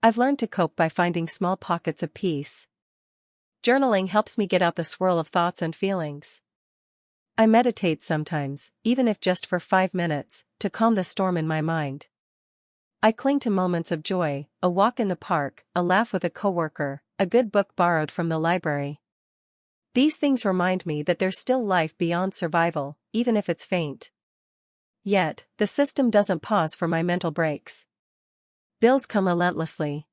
I've learned to cope by finding small pockets of peace. Journaling helps me get out the swirl of thoughts and feelings. I meditate sometimes, even if just for 5 minutes, to calm the storm in my mind. I cling to moments of joy, a walk in the park, a laugh with a coworker, a good book borrowed from the library. These things remind me that there's still life beyond survival, even if it's faint. Yet, the system doesn't pause for my mental breaks. Bills come relentlessly.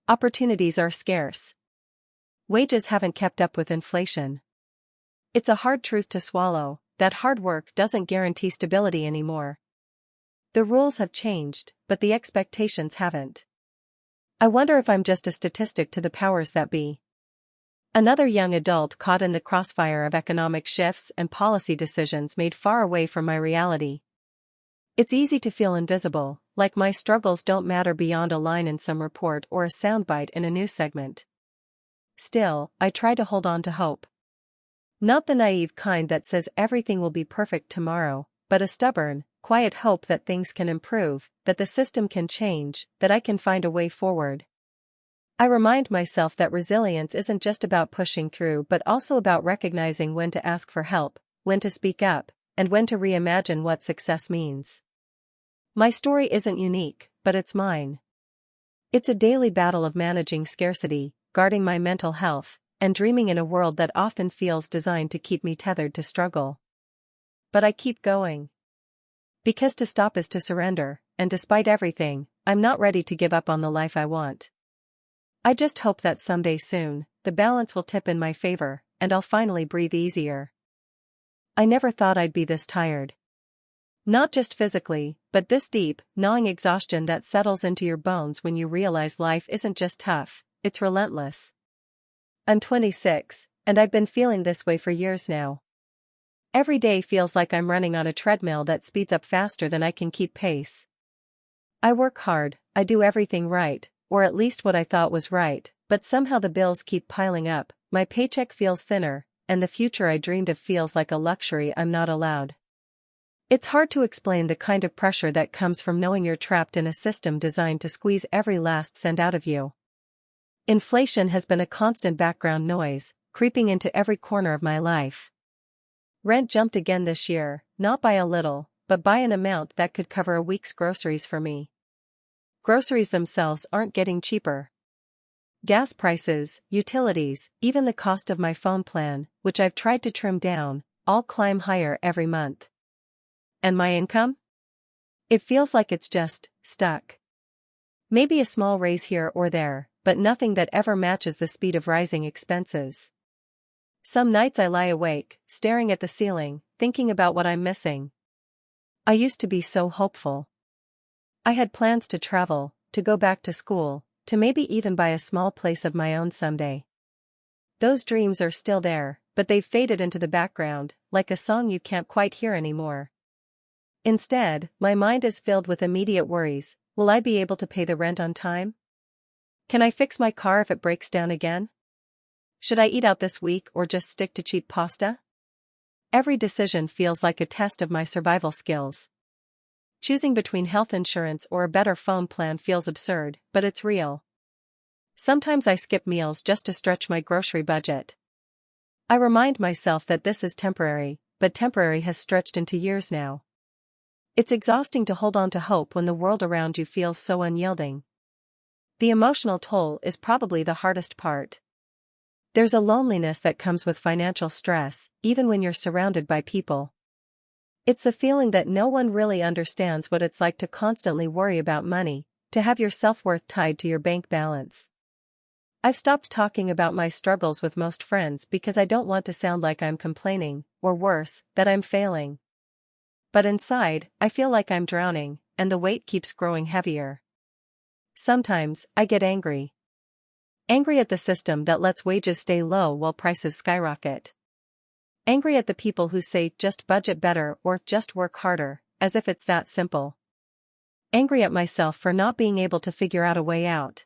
Opportunities are scarce. Wages haven't kept up with inflation. It's a hard truth to swallow, that hard work doesn't guarantee stability anymore. The rules have changed, but the expectations haven't. I wonder if I'm just a statistic to the powers that be. Another young adult caught in the crossfire of economic shifts and policy decisions made far away from my reality. It's easy to feel invisible, like my struggles don't matter beyond a line in some report or a soundbite in a news segment. Still, I try to hold on to hope. Not the naive kind that says everything will be perfect tomorrow, but a stubborn, quiet hope that things can improve, that the system can change, that I can find a way forward. I remind myself that resilience isn't just about pushing through but also about recognizing when to ask for help, when to speak up, and when to reimagine what success means. My story isn't unique, but it's mine. It's a daily battle of managing scarcity, guarding my mental health, and dreaming in a world that often feels designed to keep me tethered to struggle. But I keep going. Because to stop is to surrender, and despite everything, I'm not ready to give up on the life I want. I just hope that someday soon, the balance will tip in my favor, and I'll finally breathe easier. I never thought I'd be this tired. Not just physically, but this deep, gnawing exhaustion that settles into your bones when you realize life isn't just tough, it's relentless. I'm 26, and I've been feeling this way for years now. Every day feels like I'm running on a treadmill that speeds up faster than I can keep pace. I work hard, I do everything right, or at least what I thought was right, but somehow the bills keep piling up, my paycheck feels thinner, and the future I dreamed of feels like a luxury I'm not allowed. It's hard to explain the kind of pressure that comes from knowing you're trapped in a system designed to squeeze every last cent out of you. Inflation has been a constant background noise, creeping into every corner of my life. Rent jumped again this year, not by a little, but by an amount that could cover a week's groceries for me. Groceries themselves aren't getting cheaper. Gas prices, utilities, even the cost of my phone plan, which I've tried to trim down, all climb higher every month. And my income? It feels like it's just stuck. Maybe a small raise here or there, but nothing that ever matches the speed of rising expenses. Some nights I lie awake, staring at the ceiling, thinking about what I'm missing. I used to be so hopeful. I had plans to travel, to go back to school, to maybe even buy a small place of my own someday. Those dreams are still there, but they've faded into the background, like a song you can't quite hear anymore. Instead, my mind is filled with immediate worries. Will I be able to pay the rent on time? Can I fix my car if it breaks down again? Should I eat out this week or just stick to cheap pasta? Every decision feels like a test of my survival skills. Choosing between health insurance or a better phone plan feels absurd, but it's real. Sometimes I skip meals just to stretch my grocery budget. I remind myself that this is temporary, but temporary has stretched into years now. It's exhausting to hold on to hope when the world around you feels so unyielding. The emotional toll is probably the hardest part. There's a loneliness that comes with financial stress, even when you're surrounded by people. It's the feeling that no one really understands what it's like to constantly worry about money, to have your self-worth tied to your bank balance. I've stopped talking about my struggles with most friends because I don't want to sound like I'm complaining, or worse, that I'm failing. But inside, I feel like I'm drowning, and the weight keeps growing heavier. Sometimes, I get angry. Angry at the system that lets wages stay low while prices skyrocket. Angry at the people who say just budget better or just work harder, as if it's that simple. Angry at myself for not being able to figure out a way out.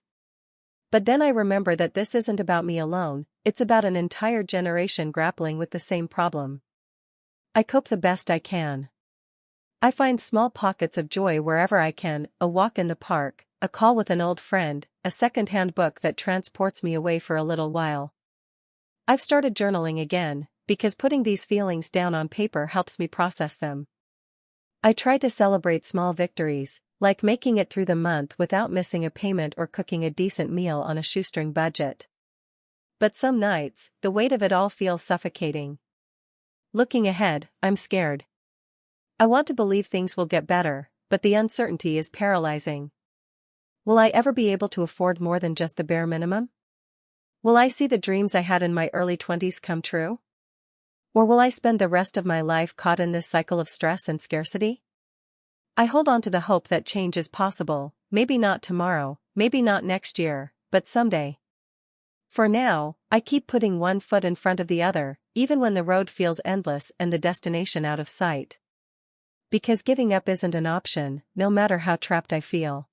But then I remember that this isn't about me alone, it's about an entire generation grappling with the same problem. I cope the best I can. I find small pockets of joy wherever I can, a walk in the park, a call with an old friend, a second-hand book that transports me away for a little while. I've started journaling again, because putting these feelings down on paper helps me process them. I try to celebrate small victories, like making it through the month without missing a payment or cooking a decent meal on a shoestring budget. But some nights, the weight of it all feels suffocating. Looking ahead, I'm scared. I want to believe things will get better, but the uncertainty is paralyzing. Will I ever be able to afford more than just the bare minimum? Will I see the dreams I had in my early 20s come true? Or will I spend the rest of my life caught in this cycle of stress and scarcity? I hold on to the hope that change is possible, maybe not tomorrow, maybe not next year, but someday. For now, I keep putting one foot in front of the other, even when the road feels endless and the destination out of sight. Because giving up isn't an option, no matter how trapped I feel.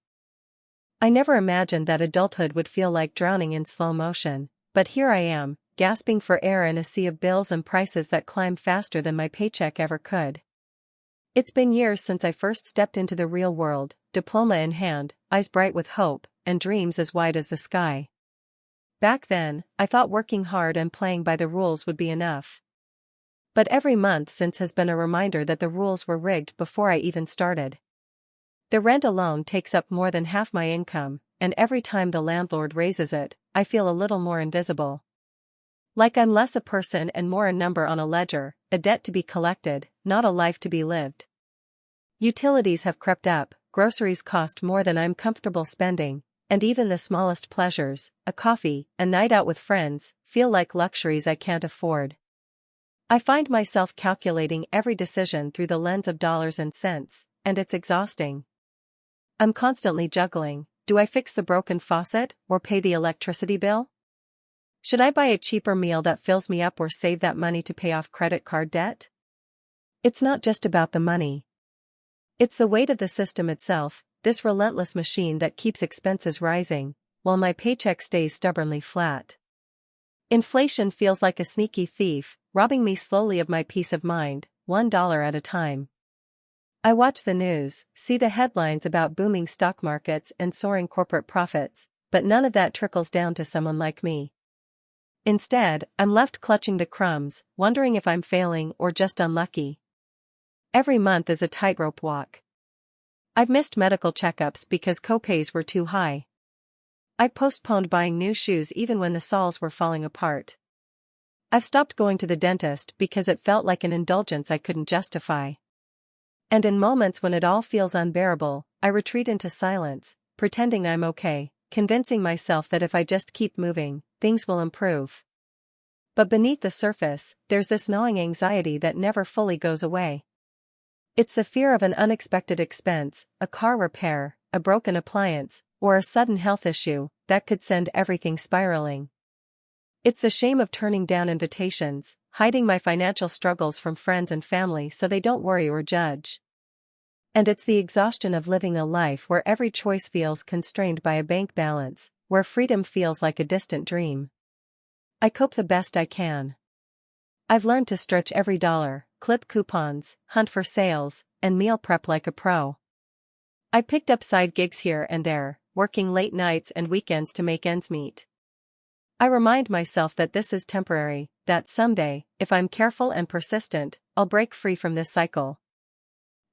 I never imagined that adulthood would feel like drowning in slow motion, but here I am, gasping for air in a sea of bills and prices that climb faster than my paycheck ever could. It's been years since I first stepped into the real world, diploma in hand, eyes bright with hope, and dreams as wide as the sky. Back then, I thought working hard and playing by the rules would be enough. But every month since has been a reminder that the rules were rigged before I even started. The rent alone takes up more than half my income, and every time the landlord raises it, I feel a little more invisible. Like I'm less a person and more a number on a ledger, a debt to be collected, not a life to be lived. Utilities have crept up, groceries cost more than I'm comfortable spending, and even the smallest pleasures, a coffee, a night out with friends, feel like luxuries I can't afford. I find myself calculating every decision through the lens of dollars and cents, and it's exhausting. I'm constantly juggling. Do I fix the broken faucet, or pay the electricity bill? Should I buy a cheaper meal that fills me up or save that money to pay off credit card debt? It's not just about the money. It's the weight of the system itself, this relentless machine that keeps expenses rising, while my paycheck stays stubbornly flat. Inflation feels like a sneaky thief, robbing me slowly of my peace of mind, $1 at a time. I watch the news, see the headlines about booming stock markets and soaring corporate profits, but none of that trickles down to someone like me. Instead, I'm left clutching the crumbs, wondering if I'm failing or just unlucky. Every month is a tightrope walk. I've missed medical checkups because copays were too high. I postponed buying new shoes even when the soles were falling apart. I've stopped going to the dentist because it felt like an indulgence I couldn't justify. And in moments when it all feels unbearable, I retreat into silence, pretending I'm okay, convincing myself that if I just keep moving, things will improve. But beneath the surface, there's this gnawing anxiety that never fully goes away. It's the fear of an unexpected expense, a car repair, a broken appliance, or a sudden health issue that could send everything spiraling. It's the shame of turning down invitations, hiding my financial struggles from friends and family so they don't worry or judge. And it's the exhaustion of living a life where every choice feels constrained by a bank balance, where freedom feels like a distant dream. I cope the best I can. I've learned to stretch every dollar, clip coupons, hunt for sales, and meal prep like a pro. I picked up side gigs here and there, working late nights and weekends to make ends meet. I remind myself that this is temporary, that someday, if I'm careful and persistent, I'll break free from this cycle.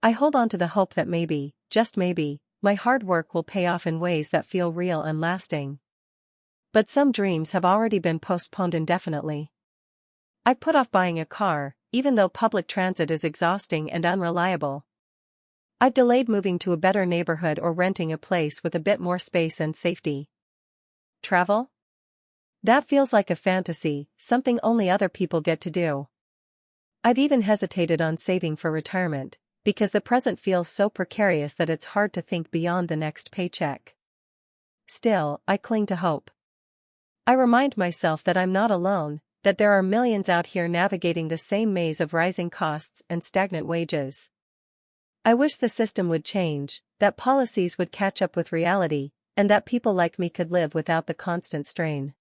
I hold on to the hope that maybe, just maybe, my hard work will pay off in ways that feel real and lasting. But some dreams have already been postponed indefinitely. I put off buying a car, even though public transit is exhausting and unreliable. I've delayed moving to a better neighborhood or renting a place with a bit more space and safety. Travel? That feels like a fantasy, something only other people get to do. I've even hesitated on saving for retirement, because the present feels so precarious that it's hard to think beyond the next paycheck. Still, I cling to hope. I remind myself that I'm not alone, that there are millions out here navigating the same maze of rising costs and stagnant wages. I wish the system would change, that policies would catch up with reality, and that people like me could live without the constant strain.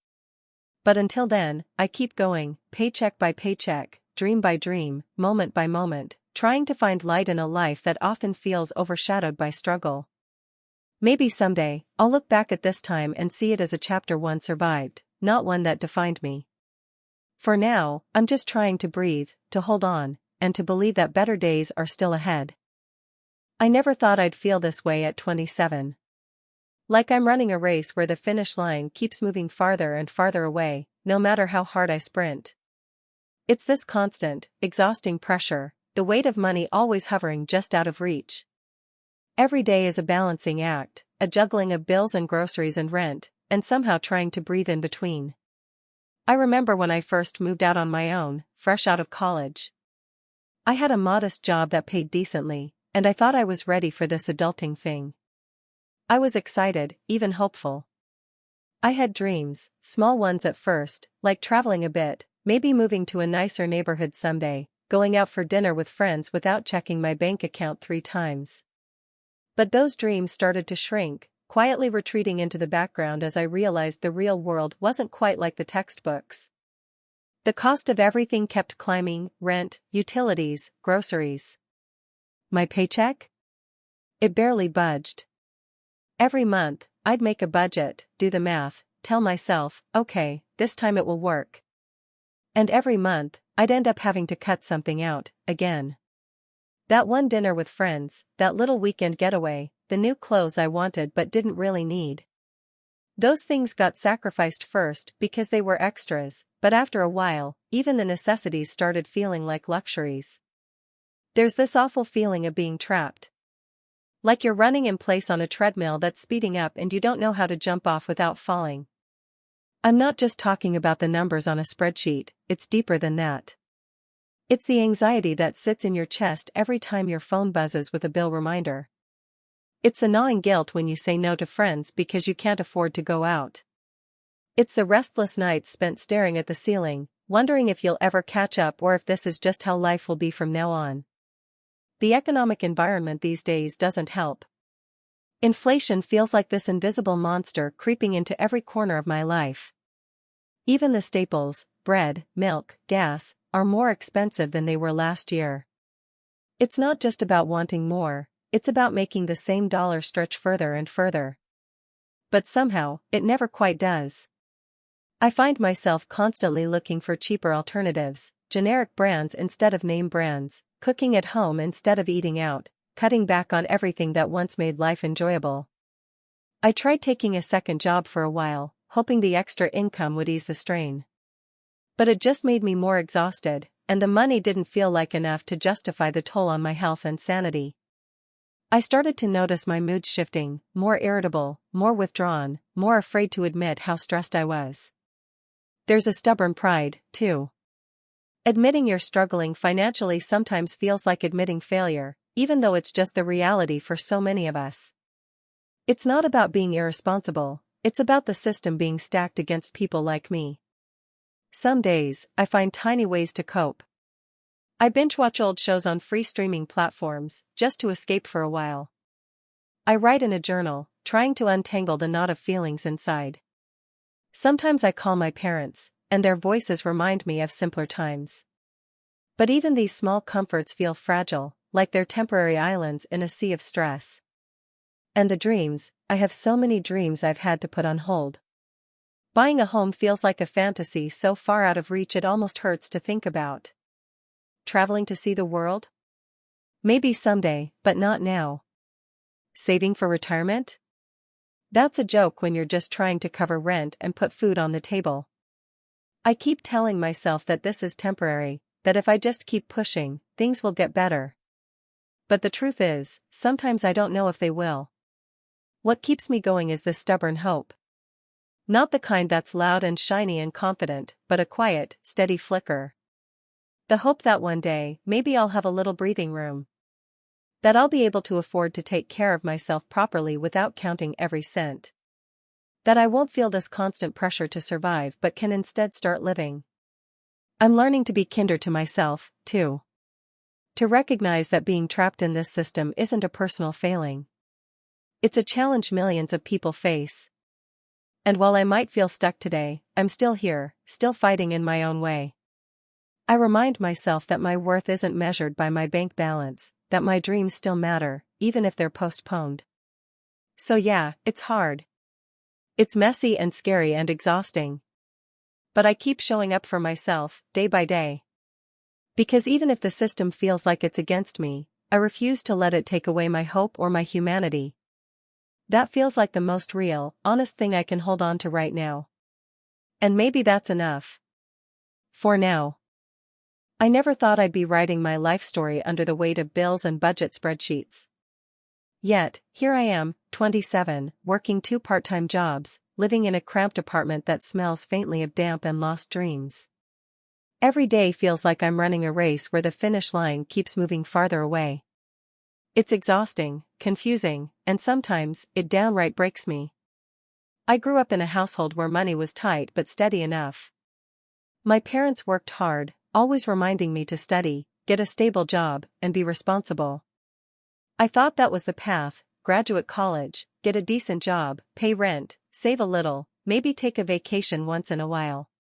But until then, I keep going, paycheck by paycheck, dream by dream, moment by moment, trying to find light in a life that often feels overshadowed by struggle. Maybe someday, I'll look back at this time and see it as a chapter one survived, not one that defined me. For now, I'm just trying to breathe, to hold on, and to believe that better days are still ahead. I never thought I'd feel this way at 27. Like I'm running a race where the finish line keeps moving farther and farther away, no matter how hard I sprint. It's this constant, exhausting pressure, the weight of money always hovering just out of reach. Every day is a balancing act, a juggling of bills and groceries and rent, and somehow trying to breathe in between. I remember when I first moved out on my own, fresh out of college. I had a modest job that paid decently, and I thought I was ready for this adulting thing. I was excited, even hopeful. I had dreams, small ones at first, like traveling a bit, maybe moving to a nicer neighborhood someday, going out for dinner with friends without checking my bank account 3 times. But those dreams started to shrink, quietly retreating into the background as I realized the real world wasn't quite like the textbooks. The cost of everything kept climbing: rent, utilities, groceries. My paycheck? It barely budged. Every month, I'd make a budget, do the math, tell myself, okay, this time it will work. And every month, I'd end up having to cut something out, again. That one dinner with friends, that little weekend getaway, the new clothes I wanted but didn't really need. Those things got sacrificed first because they were extras, but after a while, even the necessities started feeling like luxuries. There's this awful feeling of being trapped. Like you're running in place on a treadmill that's speeding up and you don't know how to jump off without falling. I'm not just talking about the numbers on a spreadsheet, it's deeper than that. It's the anxiety that sits in your chest every time your phone buzzes with a bill reminder. It's the gnawing guilt when you say no to friends because you can't afford to go out. It's the restless nights spent staring at the ceiling, wondering if you'll ever catch up or if this is just how life will be from now on. The economic environment these days doesn't help. Inflation feels like this invisible monster creeping into every corner of my life. Even the staples, bread, milk, gas, are more expensive than they were last year. It's not just about wanting more, it's about making the same dollar stretch further and further. But somehow, it never quite does. I find myself constantly looking for cheaper alternatives, generic brands instead of name brands, cooking at home instead of eating out, cutting back on everything that once made life enjoyable. I tried taking a second job for a while, hoping the extra income would ease the strain. But it just made me more exhausted, and the money didn't feel like enough to justify the toll on my health and sanity. I started to notice my mood shifting, more irritable, more withdrawn, more afraid to admit how stressed I was. There's a stubborn pride, too. Admitting you're struggling financially sometimes feels like admitting failure, even though it's just the reality for so many of us. It's not about being irresponsible, it's about the system being stacked against people like me. Some days, I find tiny ways to cope. I binge-watch old shows on free streaming platforms, just to escape for a while. I write in a journal, trying to untangle the knot of feelings inside. Sometimes I call my parents, and their voices remind me of simpler times. But even these small comforts feel fragile, like they're temporary islands in a sea of stress. And the dreams, I have so many dreams I've had to put on hold. Buying a home feels like a fantasy so far out of reach it almost hurts to think about. Traveling to see the world? Maybe someday, but not now. Saving for retirement? That's a joke when you're just trying to cover rent and put food on the table. I keep telling myself that this is temporary, that if I just keep pushing, things will get better. But the truth is, sometimes I don't know if they will. What keeps me going is this stubborn hope. Not the kind that's loud and shiny and confident, but a quiet, steady flicker. The hope that one day, maybe I'll have a little breathing room. That I'll be able to afford to take care of myself properly without counting every cent. That I won't feel this constant pressure to survive but can instead start living. I'm learning to be kinder to myself, too. To recognize that being trapped in this system isn't a personal failing. It's a challenge millions of people face. And while I might feel stuck today, I'm still here, still fighting in my own way. I remind myself that my worth isn't measured by my bank balance, that my dreams still matter, even if they're postponed. So yeah, it's hard. It's messy and scary and exhausting. But I keep showing up for myself, day by day. Because even if the system feels like it's against me, I refuse to let it take away my hope or my humanity. That feels like the most real, honest thing I can hold on to right now. And maybe that's enough. For now. I never thought I'd be writing my life story under the weight of bills and budget spreadsheets. Yet, here I am, 27, working 2 part-time jobs, living in a cramped apartment that smells faintly of damp and lost dreams. Every day feels like I'm running a race where the finish line keeps moving farther away. It's exhausting, confusing, and sometimes it downright breaks me. I grew up in a household where money was tight but steady enough. My parents worked hard, always reminding me to study, get a stable job, and be responsible. I thought that was the path: graduate college, get a decent job, pay rent, save a little, maybe take a vacation once in a while.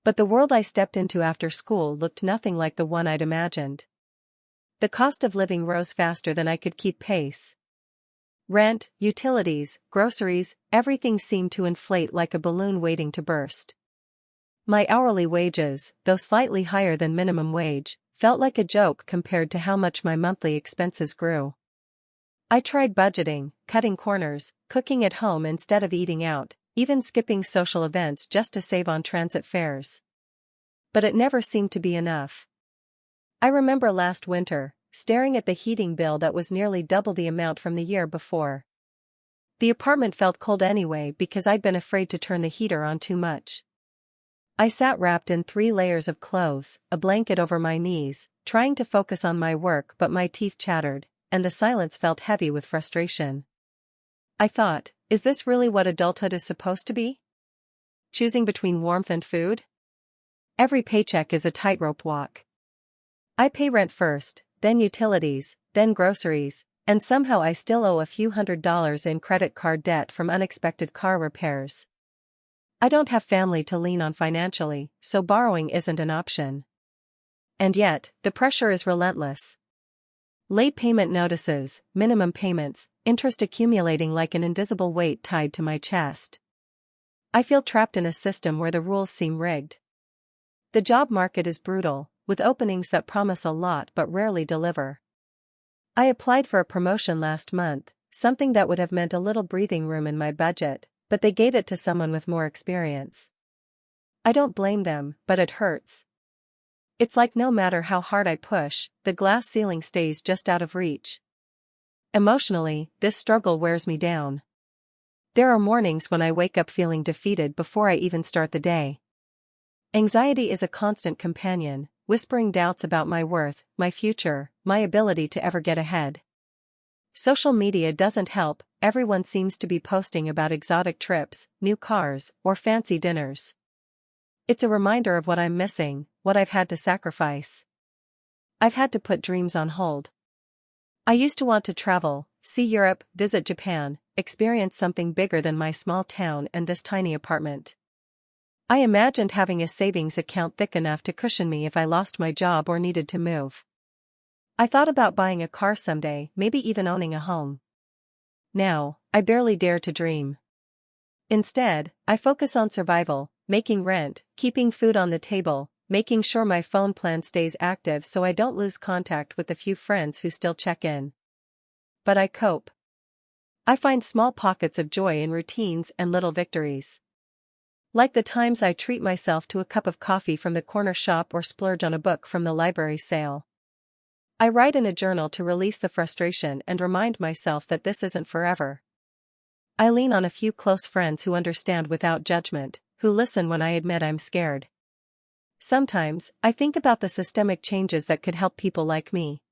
But the world I stepped into after school looked nothing like the one I'd imagined. The cost of living rose faster than I could keep pace. Rent, utilities, groceries, everything seemed to inflate like a balloon waiting to burst. My hourly wages, though slightly higher than minimum wage, felt like a joke compared to how much my monthly expenses grew. I tried budgeting, cutting corners, cooking at home instead of eating out, even skipping social events just to save on transit fares. But it never seemed to be enough. I remember last winter, staring at the heating bill that was nearly double the amount from the year before. The apartment felt cold anyway because I'd been afraid to turn the heater on too much. I sat wrapped in 3 layers of clothes, a blanket over my knees, trying to focus on my work, but my teeth chattered, and the silence felt heavy with frustration. I thought, is this really what adulthood is supposed to be? Choosing between warmth and food? Every paycheck is a tightrope walk. I pay rent first, then utilities, then groceries, and somehow I still owe a few $100s in credit card debt from unexpected car repairs. I don't have family to lean on financially, so borrowing isn't an option. And yet, the pressure is relentless. Late payment notices, minimum payments, interest accumulating like an invisible weight tied to my chest. I feel trapped in a system where the rules seem rigged. The job market is brutal, with openings that promise a lot but rarely deliver. I applied for a promotion last month, something that would have meant a little breathing room in my budget, but they gave it to someone with more experience. I don't blame them, but it hurts. It's like no matter how hard I push, the glass ceiling stays just out of reach. Emotionally, this struggle wears me down. There are mornings when I wake up feeling defeated before I even start the day. Anxiety is a constant companion, whispering doubts about my worth, my future, my ability to ever get ahead. Social media doesn't help, everyone seems to be posting about exotic trips, new cars, or fancy dinners. It's a reminder of what I'm missing, what I've had to sacrifice. I've had to put dreams on hold. I used to want to travel, see Europe, visit Japan, experience something bigger than my small town and this tiny apartment. I imagined having a savings account thick enough to cushion me if I lost my job or needed to move. I thought about buying a car someday, maybe even owning a home. Now, I barely dare to dream. Instead, I focus on survival, making rent, keeping food on the table, making sure my phone plan stays active so I don't lose contact with the few friends who still check in. But I cope. I find small pockets of joy in routines and little victories. Like the times I treat myself to a cup of coffee from the corner shop or splurge on a book from the library sale. I write in a journal to release the frustration and remind myself that this isn't forever. I lean on a few close friends who understand without judgment, who listen when I admit I'm scared. Sometimes, I think about the systemic changes that could help people like me.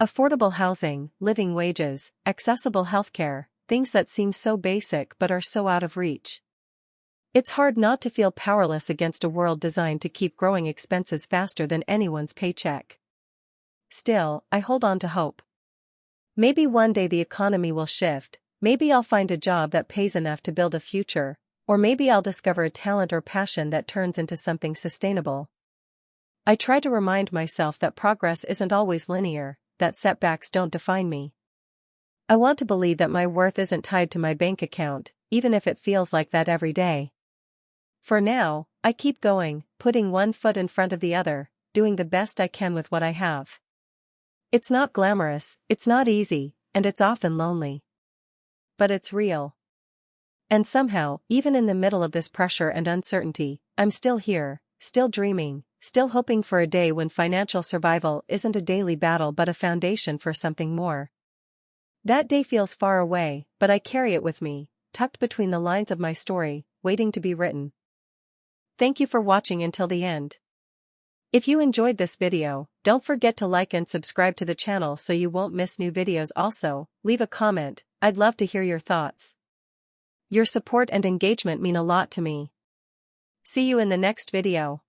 Affordable housing, living wages, accessible healthcare, things that seem so basic but are so out of reach. It's hard not to feel powerless against a world designed to keep growing expenses faster than anyone's paycheck. Still, I hold on to hope. Maybe one day the economy will shift, maybe I'll find a job that pays enough to build a future, or maybe I'll discover a talent or passion that turns into something sustainable. I try to remind myself that progress isn't always linear, that setbacks don't define me. I want to believe that my worth isn't tied to my bank account, even if it feels like that every day. For now, I keep going, putting one foot in front of the other, doing the best I can with what I have. It's not glamorous, it's not easy, and it's often lonely. But it's real. And somehow, even in the middle of this pressure and uncertainty, I'm still here, still dreaming, still hoping for a day when financial survival isn't a daily battle but a foundation for something more. That day feels far away, but I carry it with me, tucked between the lines of my story, waiting to be written. Thank you for watching until the end. If you enjoyed this video, don't forget to like and subscribe to the channel so you won't miss new videos. Also, leave a comment, I'd love to hear your thoughts. Your support and engagement mean a lot to me. See you in the next video.